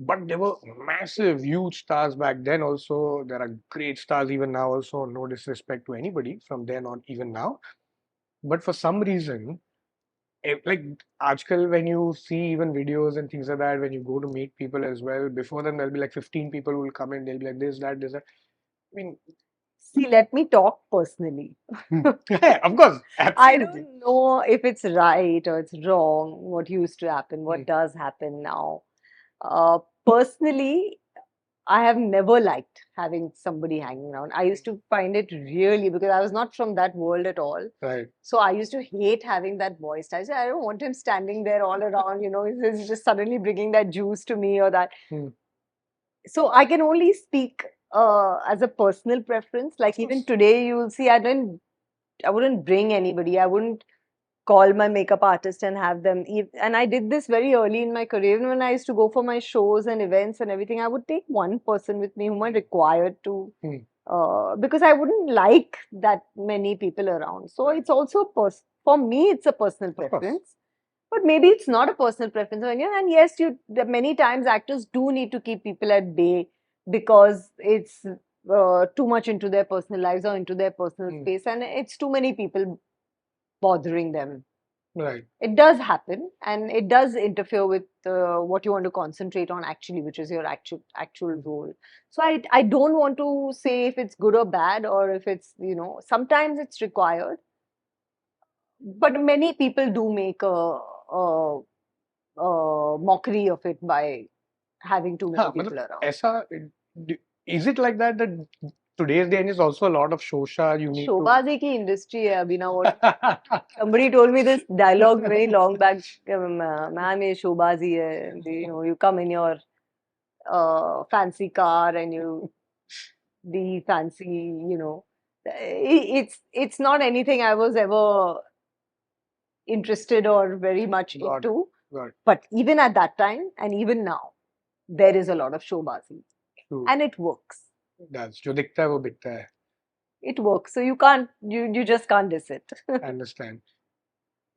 But there were massive, huge stars back then also. There are great stars even now also. No disrespect to anybody from then on, even now. But for some reason, like Ajkal, when you see even videos and things like that, when you go to meet people as well, before them there'll be like 15 people who will come in. They'll be like this, that, this, that. I mean, See, let me talk personally. yeah, of course, I absolutely. don't know if it's right or it's wrong, what used to happen, what Hmm. does happen now. Personally, I have never liked having somebody hanging around. I used to find it really, because I was not from that world at all. Right. So I used to hate having that voice. I said, I don't want him standing there all around, he's just suddenly bringing that juice to me or that. Hmm. So I can only speak as a personal preference. Like even today, you'll see, I wouldn't bring anybody. I wouldn't call my makeup artist and have them. And I did this very early in my career. Even when I used to go for my shows and events and everything, I would take one person with me whom I required to, because I wouldn't like that many people around. So it's also for me, it's a personal preference. But maybe it's not a personal preference. And yes, many times actors do need to keep people at bay because it's too much into their personal lives or into their personal space, and it's too many people bothering them. Right. It does happen, and it does interfere with what you want to concentrate on actually, which is your actual role. So I don't want to say if it's good or bad, or if it's, sometimes it's required, but many people do make a mockery of it by having too many people around. ऐसा, is it like that today's day is also a lot of shosha you need Showbazi ki industry hai abhi now. Somebody told me this dialogue very long back. Ma'am, ye showbazi hai. You come in your fancy car and you be fancy. It's not anything I was ever interested or very much into. But even at that time and even now, there is a lot of showbazi, and it works. That's जो दिखता है वो दिखता है. It works, so you just can't diss it. I understand.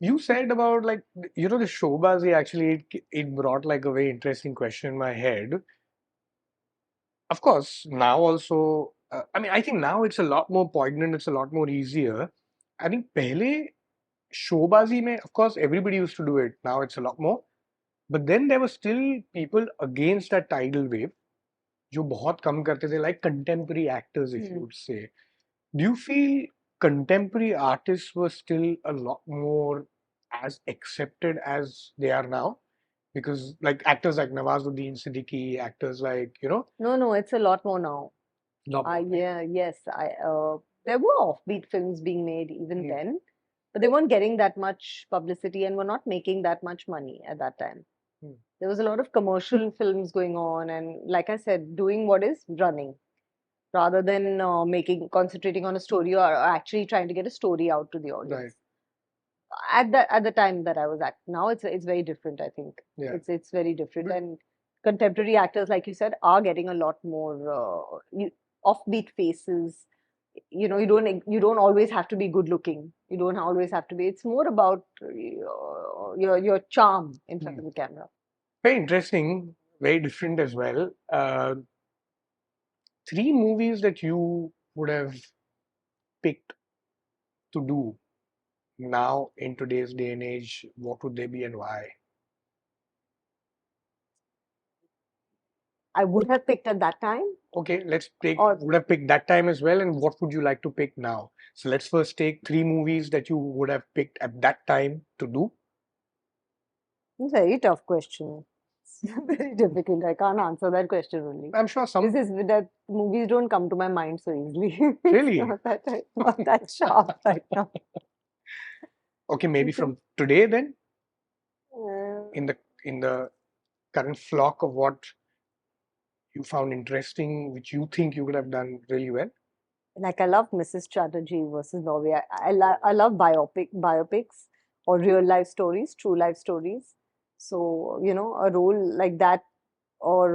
You said about like the showbazi, actually it brought like a very interesting question in my head. Of course, now also, I mean, I think now it's a lot more poignant, it's a lot more easier. I think pehle showbazi mein, of course, everybody used to do it. Now it's a lot more. But then there were still people against that tidal wave, जो बहुत कम करते थे, like contemporary actors, if you would say. Do you feel contemporary artists were still a lot more as accepted as they are now? Because like actors like Nawazuddin Siddiqui, actors like, No, it's a lot more now. lot more, right? Yeah, yes. There were offbeat films being made even then, but they weren't getting that much publicity and were not making that much money at that time. There was a lot of commercial films going on, and like I said, doing what is running rather than concentrating on a story or actually trying to get a story out to the audience. Right. At the time that I was at, now it's very different. I think Yeah. it's very different, and contemporary actors, like you said, are getting a lot more offbeat faces. You don't always have to be good looking. You don't always have to be. It's more about your charm in front of the camera. Very interesting, very different as well. Three movies that you would have picked to do now in today's day and age, what would they be and why? I would have picked at that time. Okay, let's take, Or would have picked that time as well, and what would you like to pick now? So let's first take three movies that you would have picked at that time to do. very tough question. It's very difficult. I can't answer that question only. I'm sure some. This is that movies don't come to my mind so easily. Really? Not that sharp right now. Okay, maybe from today then, Uh, in the current flock of what you found interesting, which you think you could have done really well. like I love Mrs. Chatterjee versus Norway. I love biopics or real life stories, true life stories. So a role like that, or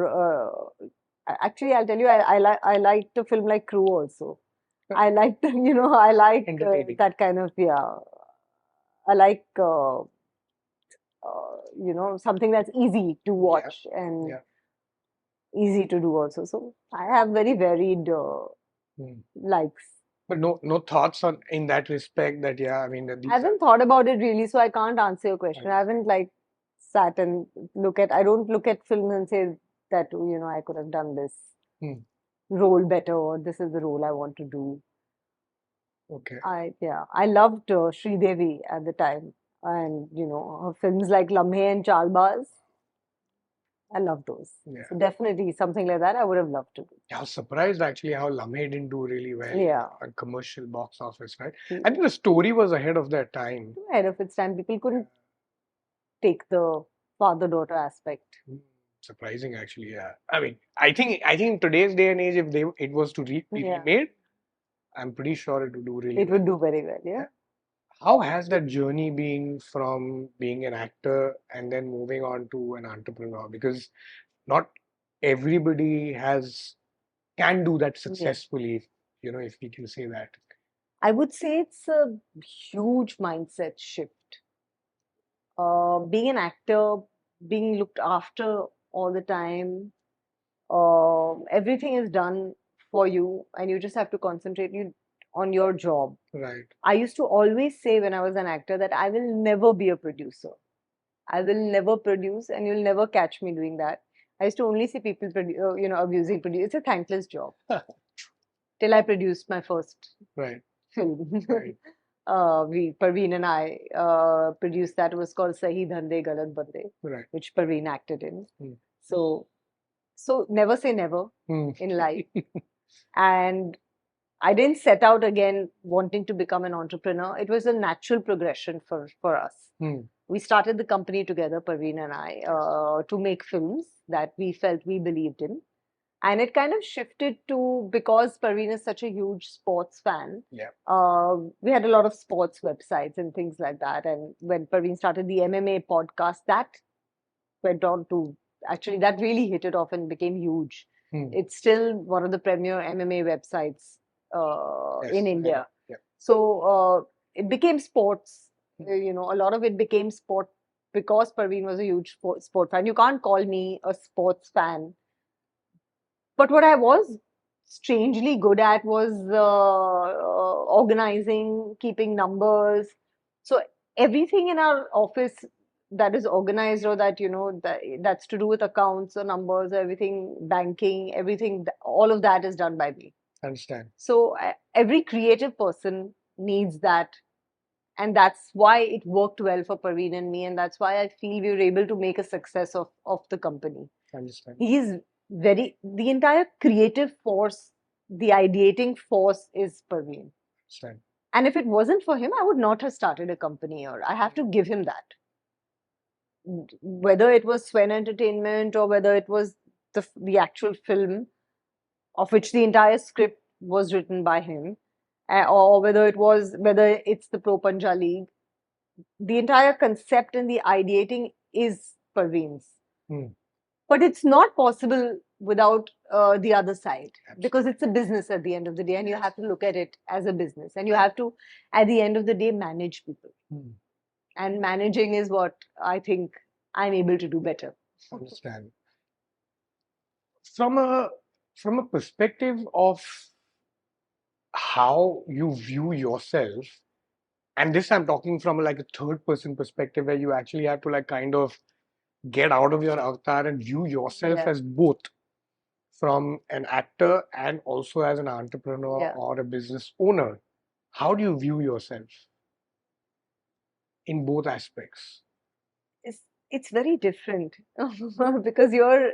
actually I'll tell you, I liked a film like Crew also. I like I like Entertaining. that kind of, yeah. I like something that's easy to watch and Yeah. easy to do also. So I have very varied likes. But no thoughts on in that respect that yeah, I mean that I these haven't thought about it really, so I can't answer your question. I Right. haven't like sat and I don't look at films and say that, I could have done this Hmm. role better, or this is the role I want to do. Okay. I loved Devi at the time, and her films like Lamhe and Chalbaz. I love those. Yeah. So definitely something like that I would have loved to do. I was surprised actually how Lamhe didn't do really well Yeah. on commercial box office, right? Hmm. I think the story was ahead of their time. Ahead of its time, people couldn't take the father-daughter aspect. Surprising actually, yeah. I mean, I think in today's day and age, if it was to be Yeah. remade, I'm pretty sure it would do really It well. would do very well, yeah. How has that journey been from being an actor and then moving on to an entrepreneur? Because not everybody can do that successfully, if we can say that. I would say it's a huge mindset shift. Being an actor, being looked after all the time, everything is done for you, and you just have to concentrate on your job. Right. I used to always say when I was an actor that I will never be a producer. I will never produce, and you'll never catch me doing that. I used to only see people, abusing produce. It's a thankless job. Till I produced my first Right. film. Right. Parveen and I produced that. It was called Sahi Dhande Galat Bande, Right. which Parveen acted in. Hmm. So never say never Hmm. in life. And I didn't set out again wanting to become an entrepreneur. It was a natural progression for us. We started the company together, Parveen and I, to make films that we felt we believed in. And it kind of shifted to, because Parveen is such a huge sports fan. Yeah. We had a lot of sports websites and things like that. And when Parveen started the MMA podcast, that went on to, actually, that really hit it off and became huge. It's still one of the premier MMA websites in India. Yeah. So it became sports. A lot of it became sport because Parveen was a huge sport fan. You can't call me a sports fan. But what I was strangely good at was organizing, keeping numbers. So everything in our office that is organized, or that's to do with accounts or numbers, everything, banking, everything, all of that is done by me. Understand. So every creative person needs that. And that's why it worked well for Parveen and me. And that's why I feel we were able to make a success of the company. Understand. He's the entire creative force, the ideating force is Parveen. Understand. And if it wasn't for him, I would not have started a company, or I have to give him that. whether it was Swen Entertainment or whether it was the actual film, of which the entire script was written by him, or whether it's the Pro Panja League, the entire concept and the ideating is Parveen's. Hmm. But it's not possible without the other side, Absolutely. because it's a business at the end of the day, and you have to look at it as a business, and you have to, at the end of the day, manage people. And managing is what I think I'm able to do better. Understand. From a perspective of how you view yourself, and this I'm talking from like a third person perspective, where you actually have to like kind of get out of your avatar and view yourself Yeah. as both, from an actor and also as an entrepreneur Yeah. or a business owner. How do you view yourself in both aspects? It's very different because you're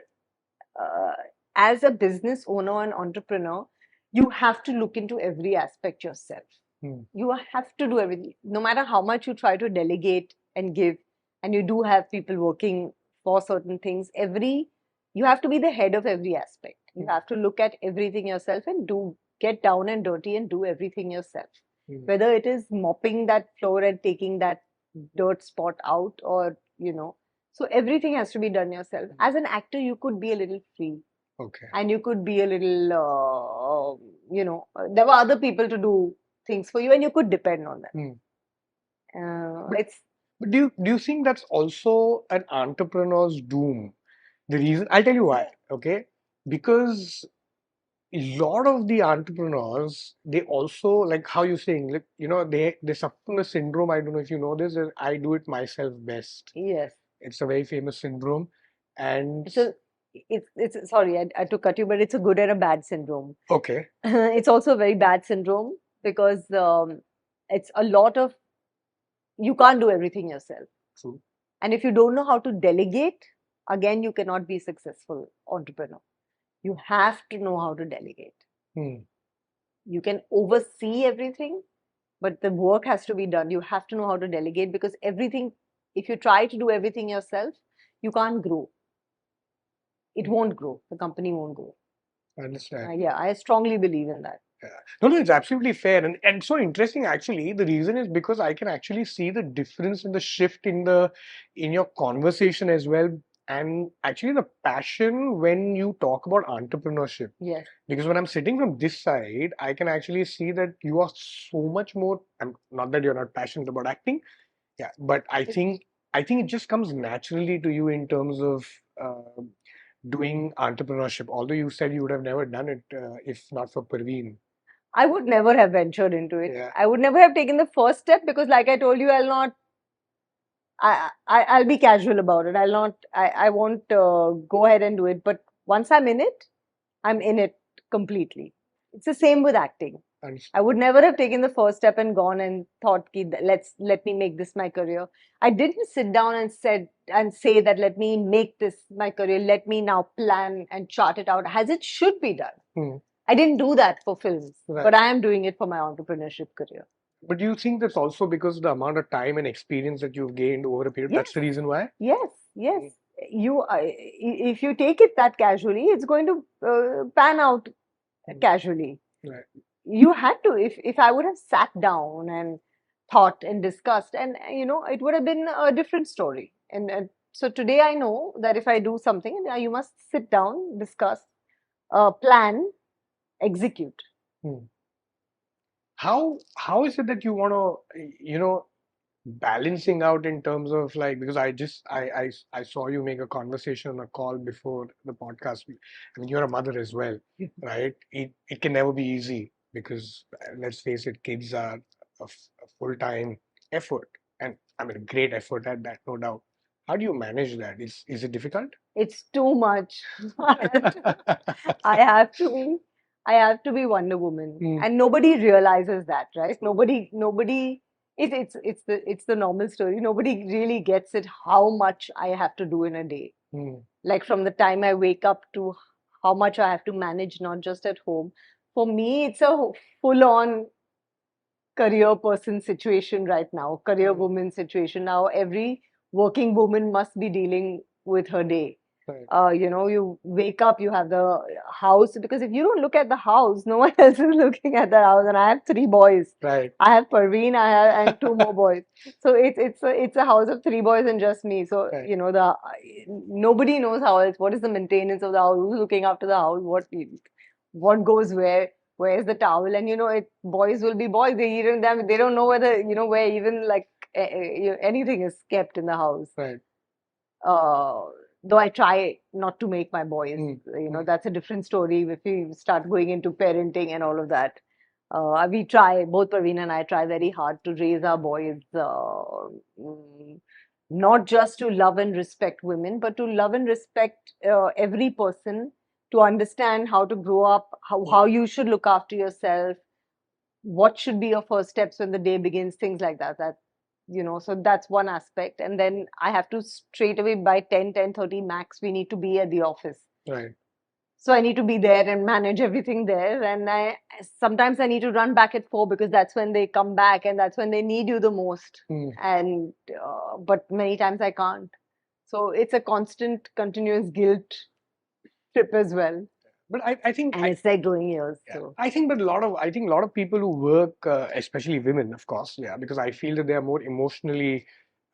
uh, as a business owner and entrepreneur, you have to look into every aspect yourself. You have to do everything, no matter how much you try to delegate and give, and you do have people working for certain things. You have to be the head of every aspect. You have to look at everything yourself and get down and dirty and do everything yourself. Whether it is mopping that floor and taking that dirt spot out, or so everything has to be done yourself. As an actor, you could be a little free. Okay. And you could be a little, there were other people to do things for you, and you could depend on them. But do you think that's also an entrepreneur's doom? The reason, I'll tell you why, okay? Because a lot of the entrepreneurs, they also, like how you're saying, like, they suffer from the syndrome. I don't know if you know this, is I do it myself best. Yes. It's a very famous syndrome. And it's sorry, I had to cut you, but it's a good and a bad syndrome. okay. It's also a very bad syndrome because it's a lot of, you can't do everything yourself. True. And if you don't know how to delegate, again, you cannot be a successful entrepreneur. You have to know how to delegate. You can oversee everything, but the work has to be done. You have to know how to delegate, because everything, if you try to do everything yourself, you can't grow. It won't grow. The company won't grow. I understand. Yeah, I strongly believe in that. No, it's absolutely fair. And so interesting, actually. The reason is because I can actually see the difference in the shift in your conversation as well. And actually the passion when you talk about entrepreneurship. Yes. Because when I'm sitting from this side, I can actually see that you are so much more, not that you're not passionate about acting. Yeah. But I think it just comes naturally to you in terms of doing entrepreneurship. Although you said you would have never done it if not for Parveen. I would never have ventured into it. Yeah. I would never have taken the first step, because, like I told you, I'll be casual about it. I won't go ahead and do it. But once I'm in it, I'm in it completely. It's the same with acting. I would never have taken the first step and gone and thought, let me make this my career. I didn't sit down and say that let me make this my career. Let me now plan and chart it out as it should be done. I didn't do that for films, but I am doing it for my entrepreneurship career. But do you think that's also because of the amount of time and experience that you've gained over a period? Yes. That's the reason why? Yes. If you take it that casually, it's going to pan out casually. Right. You had to, if I would have sat down and thought and discussed, and it would have been a different story. And so today I know that if I do something, you must sit down, discuss, plan, execute. How is it that you want to balancing out in terms of, like, because I saw you make a conversation on a call before the podcast. I mean, you're a mother as well, right? It can never be easy, because let's face it, kids are a full-time effort, and I mean, a great effort at that, no doubt. How do you manage that? Is it difficult? It's too much. I have to be Wonder Woman, and nobody realizes that, right? Nobody. It's the normal story. Nobody really gets it, how much I have to do in a day. Like, from the time I wake up to how much I have to manage, not just at home. For me, it's a full-on career person situation right now, career woman situation now. Every working woman must be dealing with her day. Right. You wake up, you have the house, because if you don't look at the house, no one else is looking at the house. And I have three boys. Right. I have Parveen, and two more boys. So it's a house of three boys and just me. So Right. the nobody knows how else. What is the maintenance of the house? Who's looking after the house? What goes where? Where's the towel? And boys will be boys. They even them. They don't know whether where even like anything is kept in the house. Right. uh, though I try not to make my boys, Mm. that's a different story if we start going into parenting and all of that. We try, both Praveen and I try very hard to raise our boys, mm, not just to love and respect women, but to love and respect every person, to understand how to grow up, how you should look after yourself, what should be your first steps when the day begins, things like that. So that's one aspect. And then I have to straight away by 10:30 max, we need to be at the office. Right. So I need to be there and manage everything there. And sometimes I need to run back at 4 because that's when they come back and that's when they need you the most. And but many times I can't. So it's a constant, continuous guilt trip as well. But I think And it's like growing years. yeah, So I think, but I think a lot of people who work, especially women, of course, yeah, because I feel that they are more emotionally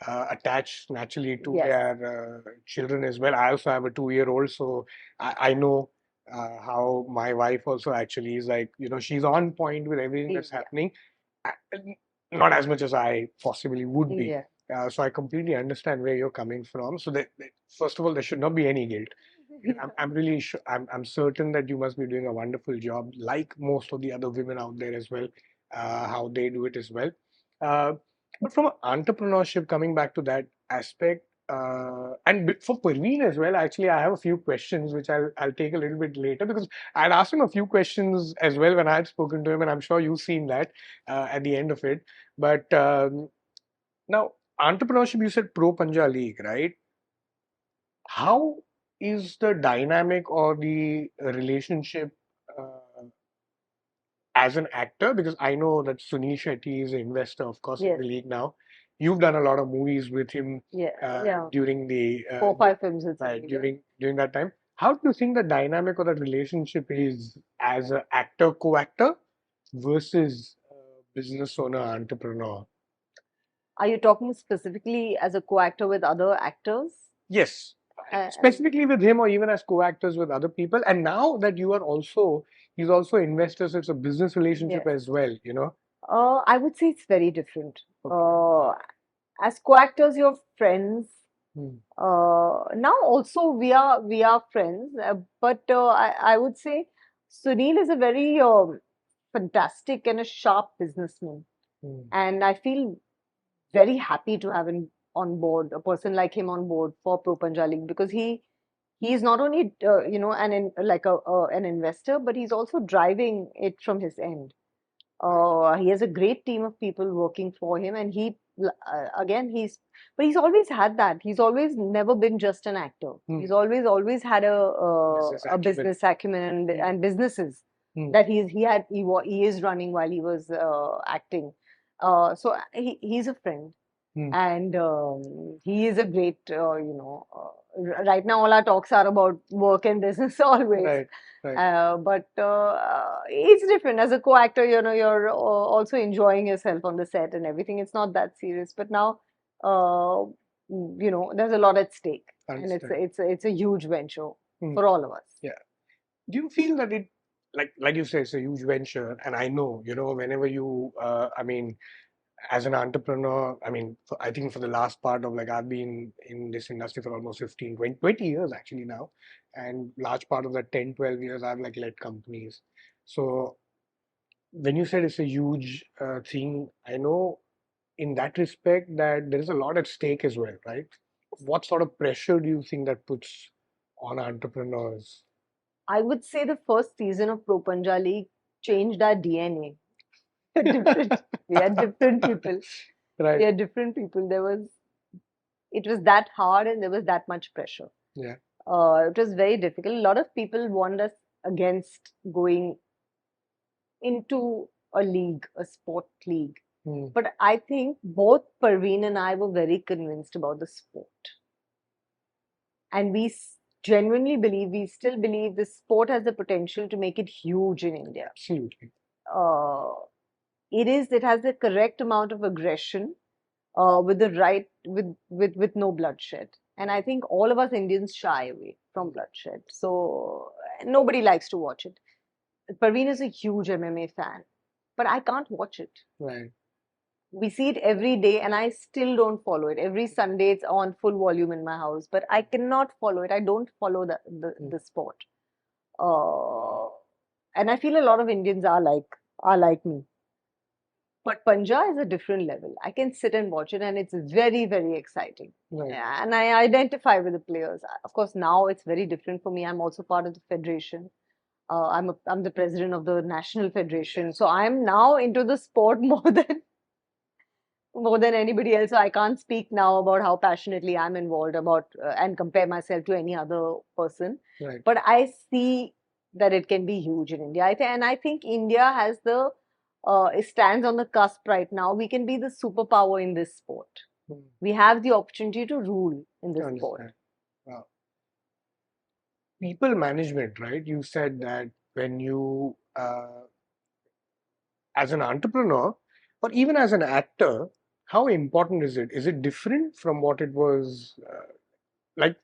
attached naturally to yes. their children as well. I also have a 2-year-old, so I know how my wife also actually is like, she's on point with everything that's Yeah. happening. Uh, Not as much as I possibly would be. Yeah. So I completely understand where you're coming from. So first of all, there should not be any guilt. I'm really sure, I'm certain that you must be doing a wonderful job, like most of the other women out there as well, how they do it as well. Uh, but from entrepreneurship, coming back to that aspect, for Parveen as well, actually, I have a few questions which I'll take a little bit later because I'd asked him a few questions as well when I had spoken to him, and I'm sure you've seen that at the end of it. But now, entrepreneurship, you said Pro Panja League, right? How is the dynamic or the relationship uh, as an actor? Because I know that Sunil Shetty is an investor, of course, in Yes. the league now. You've done a lot of movies with him Yeah. during the 4 5 films with right, Sunil. during that time. How do you think the dynamic or the relationship is as an actor co-actor versus business owner entrepreneur? Are you talking specifically as a co-actor with other actors? Yes, specifically with him or even as co-actors with other people. And now that you are also, he's also investor, so it's a business relationship Yes. as well, I would say it's very different. Okay. As co-actors, you're friends. Hmm. Now also we are friends, but I would say Sunil is a very fantastic and a sharp businessman, and I feel very happy to have him on board, a person like him on board for Pro Panjali, because he is not only an investor, but he's also driving it from his end. He has a great team of people working for him, and again he's always had that. He's always never been just an actor. He's always had a business acumen and businesses that he is running while he was acting. So he's a friend, and he is a great right now all our talks are about work and business always. Right, right. But it's different as a co-actor. You're also enjoying yourself on the set and everything. It's not that serious. But now, there's a lot at stake, and Understand. it's a huge venture for all of us. Yeah. Do you feel that it, like you say, it's a huge venture, and I know, whenever you, I mean, as an entrepreneur, I mean, I think for the last part of like I've been in this industry for almost 15, 20 years actually now, and large part of that 10, 12 years I've like led companies. So when you said it's a huge thing, I know in that respect that there is a lot at stake as well, right? What sort of pressure do you think that puts on entrepreneurs? I would say the first season of Pro Panjali changed our DNA. Different. We are different people. Right. We are different people. It was that hard and there was that much pressure. Yeah. It was very difficult. A lot of people warned us against going into a league, a sport league. But I think both Parveen and I were very convinced about the sport. And genuinely believe, we still believe the sport has the potential to make it huge in India. Absolutely. Uh, it has the correct amount of aggression, with the right, with no bloodshed. And I think all of us Indians shy away from bloodshed. So nobody likes to watch it. Parveen is a huge MMA fan, but I can't watch it. Right. We see it every day, and I still don't follow it. Every Sunday, it's on full volume in my house, but I cannot follow it. I don't follow the sport. Uh, and I feel a lot of Indians are like me. But Panja is a different level. I can sit and watch it, and it's very, very exciting. Right. Yeah, and I identify with the players. Of course, now it's very different for me. I'm also part of the federation. I'm the president of the national federation, so I'm now into the sport more than anybody else. So I can't speak now about how passionately I'm involved about, and compare myself to any other person. Right. But I see that it can be huge in India. And I think India has it stands on the cusp right now. We can be the superpower in this sport. We have the opportunity to rule in this sport. Wow. People management, right? You said that when you, as an entrepreneur or even as an actor, how important is it? Is it different from what it was? Like,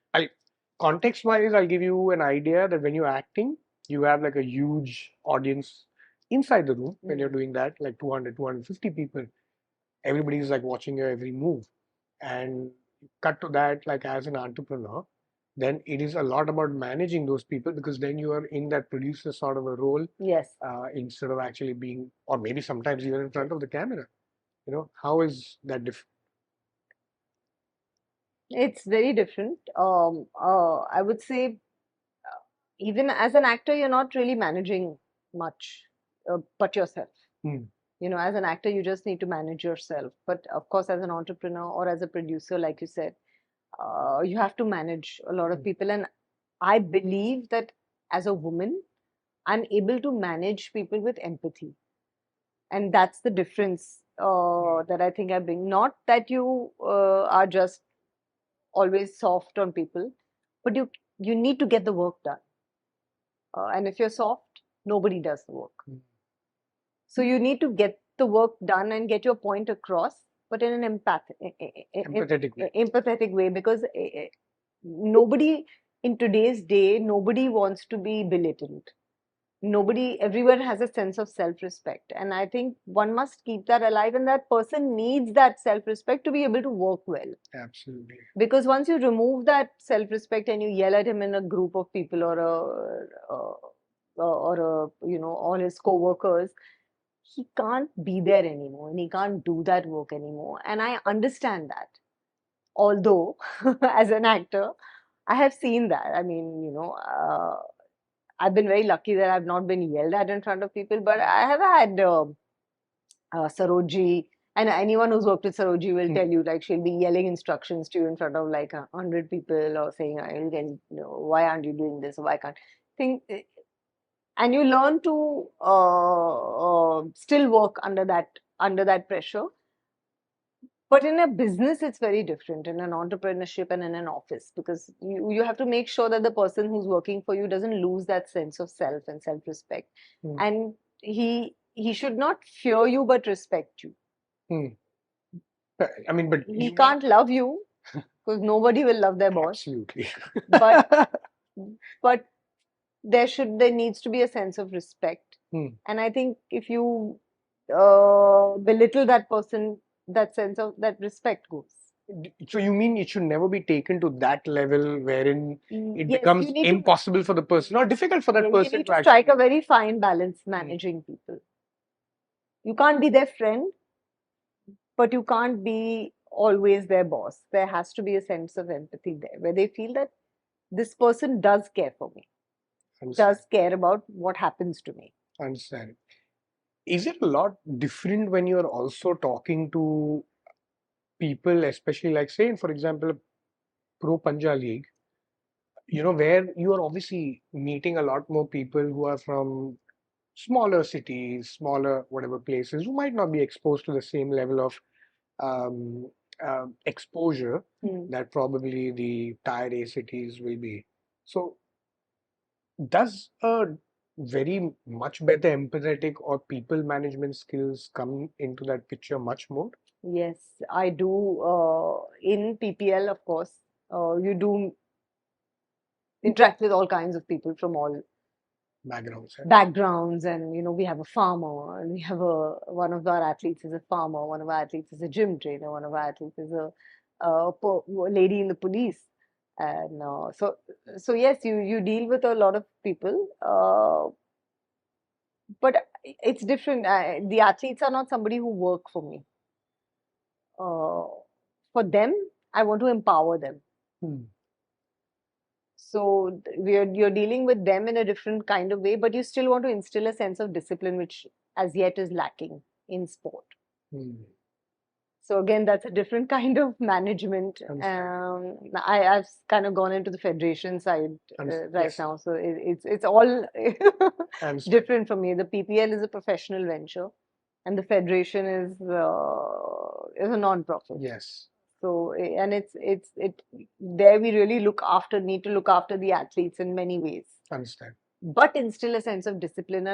context wise, I'll give you an idea that when you're acting, you have like a huge audience inside the room when you're doing that, like 200, 250 people. Everybody's like watching your every move. And cut to that, like as an entrepreneur, then it is a lot about managing those people, because then you are in that producer sort of a role. Yes. Instead of actually being, or maybe sometimes even in front of the camera. How is that different? It's very different. I would say, even as an actor, you're not really managing much, but yourself. As an actor, you just need to manage yourself. But of course, as an entrepreneur or as a producer, like you said, you have to manage a lot of people. And I believe that as a woman, I'm able to manage people with empathy. And that's the difference that I think I bring. Not that you are just always soft on people, but you need to get the work done. And if you're soft, nobody does the work. So you need to get the work done and get your point across, but in an empathetic way, because nobody in today's day, nobody wants to be belittled. Everyone has a sense of self-respect. And I think one must keep that alive, and that person needs that self-respect to be able to work well. Absolutely. Because once you remove that self-respect and you yell at him in a group of people, or all his co-workers, he can't be there anymore and he can't do that work anymore. And I understand that. Although, as an actor, I have seen that. I mean, I've been very lucky that I've not been yelled at in front of people, but I have had Saroji, and anyone who's worked with Saroji will tell you, like, she'll be yelling instructions to you in front of like 100 people, or saying, why aren't you doing this? Why can't think? And you learn to still work under that pressure. But in a business, it's very different, in an entrepreneurship and in an office, because you have to make sure that the person who's working for you doesn't lose that sense of self and self-respect. And he should not fear you, but respect you. I mean, but he can't love you, because nobody will love their boss. Absolutely. but there needs to be a sense of respect. And I think if you belittle that person, that sense of that respect goes. So you mean it should never be taken to that level wherein it Yes, becomes impossible for the person, or difficult for that person you need to to strike a very fine balance managing people. You can't be their friend, but you can't be always their boss. There has to be a sense of empathy there, where they feel that this person does care for me, does care about what happens to me. Understand. Is it a lot different when you're also talking to people, especially like, say, for example, Pro Panja League, where you are obviously meeting a lot more people who are from smaller cities, smaller whatever places who might not be exposed to the same level of um, exposure that probably the tier A cities will be. So, does a very much better empathetic or people management skills come into that picture much more? Yes, I do. In PPL, of course, you do interact with all kinds of people from all Backgrounds, eh? backgrounds, and we have a farmer, and we have a one of our athletes is a farmer, one of our athletes is a gym trainer, one of our athletes is a lady in the police, and so yes, you deal with a lot of people, but it's different. The athletes are not somebody who work for me. For them, I want to empower them. Hmm. So you're dealing with them in a different kind of way, but you still want to instill a sense of discipline, which as yet is lacking in sport. Hmm. So again, that's a different kind of management. Understand. I've kind of gone into the federation side right Yes, now, so it's all understand. different for me. The PPL is a professional venture, and the federation is a non-profit. Yes, So and it there we really need to look after the athletes in many ways, understand. but instill a sense of discipline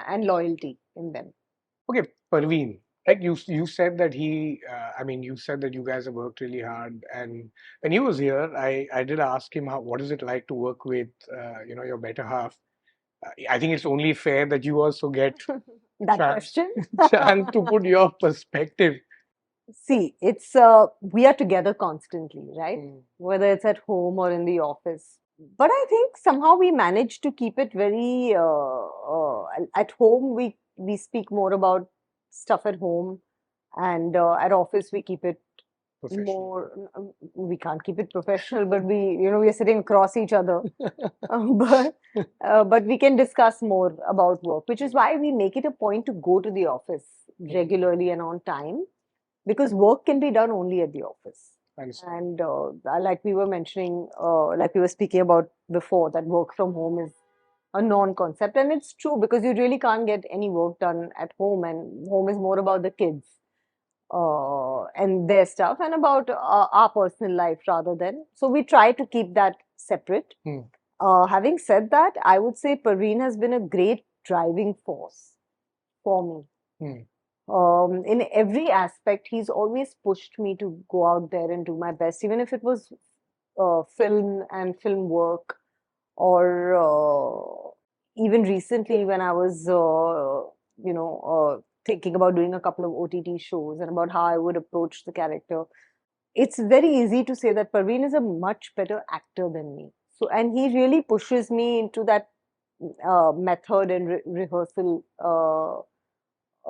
and loyalty in them. Okay, Parveen, like you said that I mean, you said that you guys have worked really hard, and when he was here, I did ask him what is it like to work with, your better half. I think it's only fair that you also get That chance question. chance to put your perspective. See, it's we are together constantly, right? Mm. Whether it's at home or in the office. But I think somehow we manage to keep it very at home. We speak more about stuff at home, and at office we keep it Professional. more. We can't keep it professional, but we are sitting across each other. But but we can discuss more about work, which is why we make it a point to go to the office regularly and on time, because work can be done only at the office. And like we were mentioning, like we were speaking about before, that work from home is a non-concept, and it's true because you really can't get any work done at home, and home is more about the kids and their stuff, and about our personal life rather than. So we try to keep that separate. Hmm. Having said that, I would say Parveen has been a great driving force for me. Hmm. In every aspect, he's always pushed me to go out there and do my best, even if it was film and film work, or even recently when I was, thinking about doing a couple of OTT shows and about how I would approach the character. It's very easy to say that Parveen is a much better actor than me. So, and he really pushes me into that method and rehearsal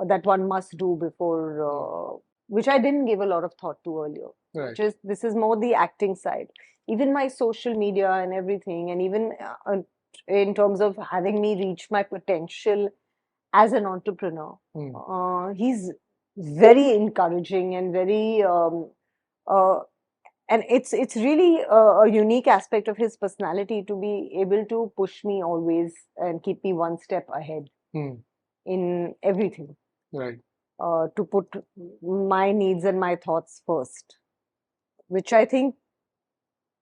that one must do before, which I didn't give a lot of thought to earlier. Right. Which is this is more the acting side. Even my social media and everything, and even in terms of having me reach my potential as an entrepreneur, he's very encouraging and very. And it's really a unique aspect of his personality to be able to push me always and keep me one step ahead in everything. Right. To put my needs and my thoughts first, which I think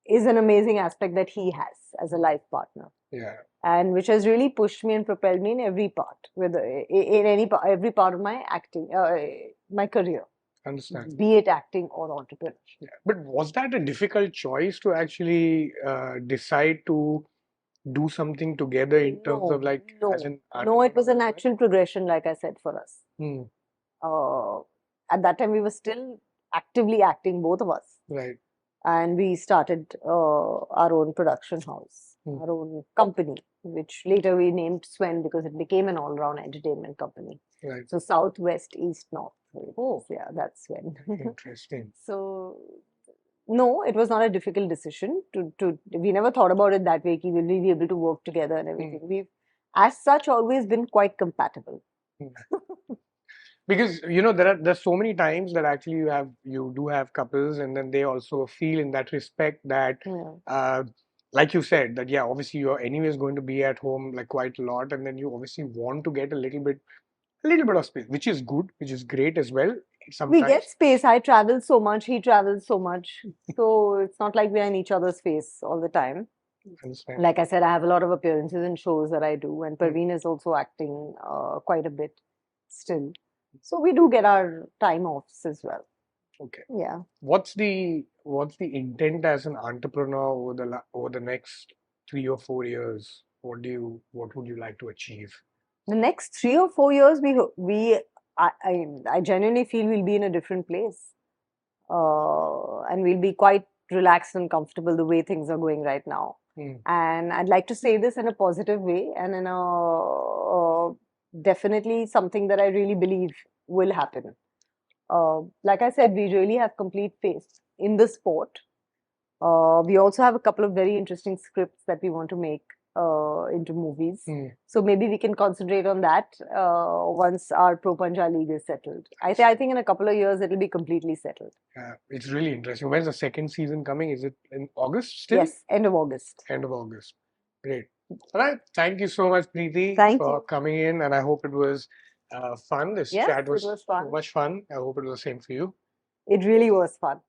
is an amazing aspect that he has as a life partner. Yeah. And which has really pushed me and propelled me in every part, whether in every part of my acting, my career. Understand. Be it acting or entrepreneurship. Yeah. But was that a difficult choice to actually decide to do something together in terms of like as an No, it was a entrepreneur? natural progression, like I said, for us. Hmm. At that time, we were still actively acting, both of us. Right. And we started our own production house, our own company, which later we named Swen because it became an all-round entertainment company. Right. So South, West, East, North. Oh, yeah, that's Swen. Interesting. So no, it was not a difficult decision. We never thought about it that way. Ki will we be able to work together and everything. We've, as such, always been quite compatible. Because there's so many times that actually you do have couples, and then they also feel in that respect that like you said, that yeah, obviously you're anyways going to be at home like quite a lot, and then you obviously want to get a little bit of space, which is good, which is great as well. We get Sometimes. space. I travel so much, he travels so much. So it's not like we're in each other's face all the time. Understand. Like I said, I have a lot of appearances in shows that I do, and Mm. Parveen is also acting quite a bit still. So we do get our time offs as well. Okay. Yeah. What's the intent as an entrepreneur over the next 3 or 4 years? What would you like to achieve? The next 3 or 4 years, I genuinely feel we'll be in a different place, and we'll be quite relaxed and comfortable the way things are going right now. Mm. And I'd like to say this in a positive way, and in a definitely something that I really believe will happen. Like I said, we really have complete faith in the sport. We also have a couple of very interesting scripts that we want to make into movies. Mm. So maybe we can concentrate on that once our Pro Punja League is settled. I think in a couple of years it'll be completely settled. It's really interesting. When's the second season coming? Is it in August still? Yes, end of August. End of August. Great. All right. Thank you so much, Preeti, Thank for you. coming in, and I hope it was fun. This Yes, chat it was was so fun. much fun. I hope it was the same for you. It really was fun.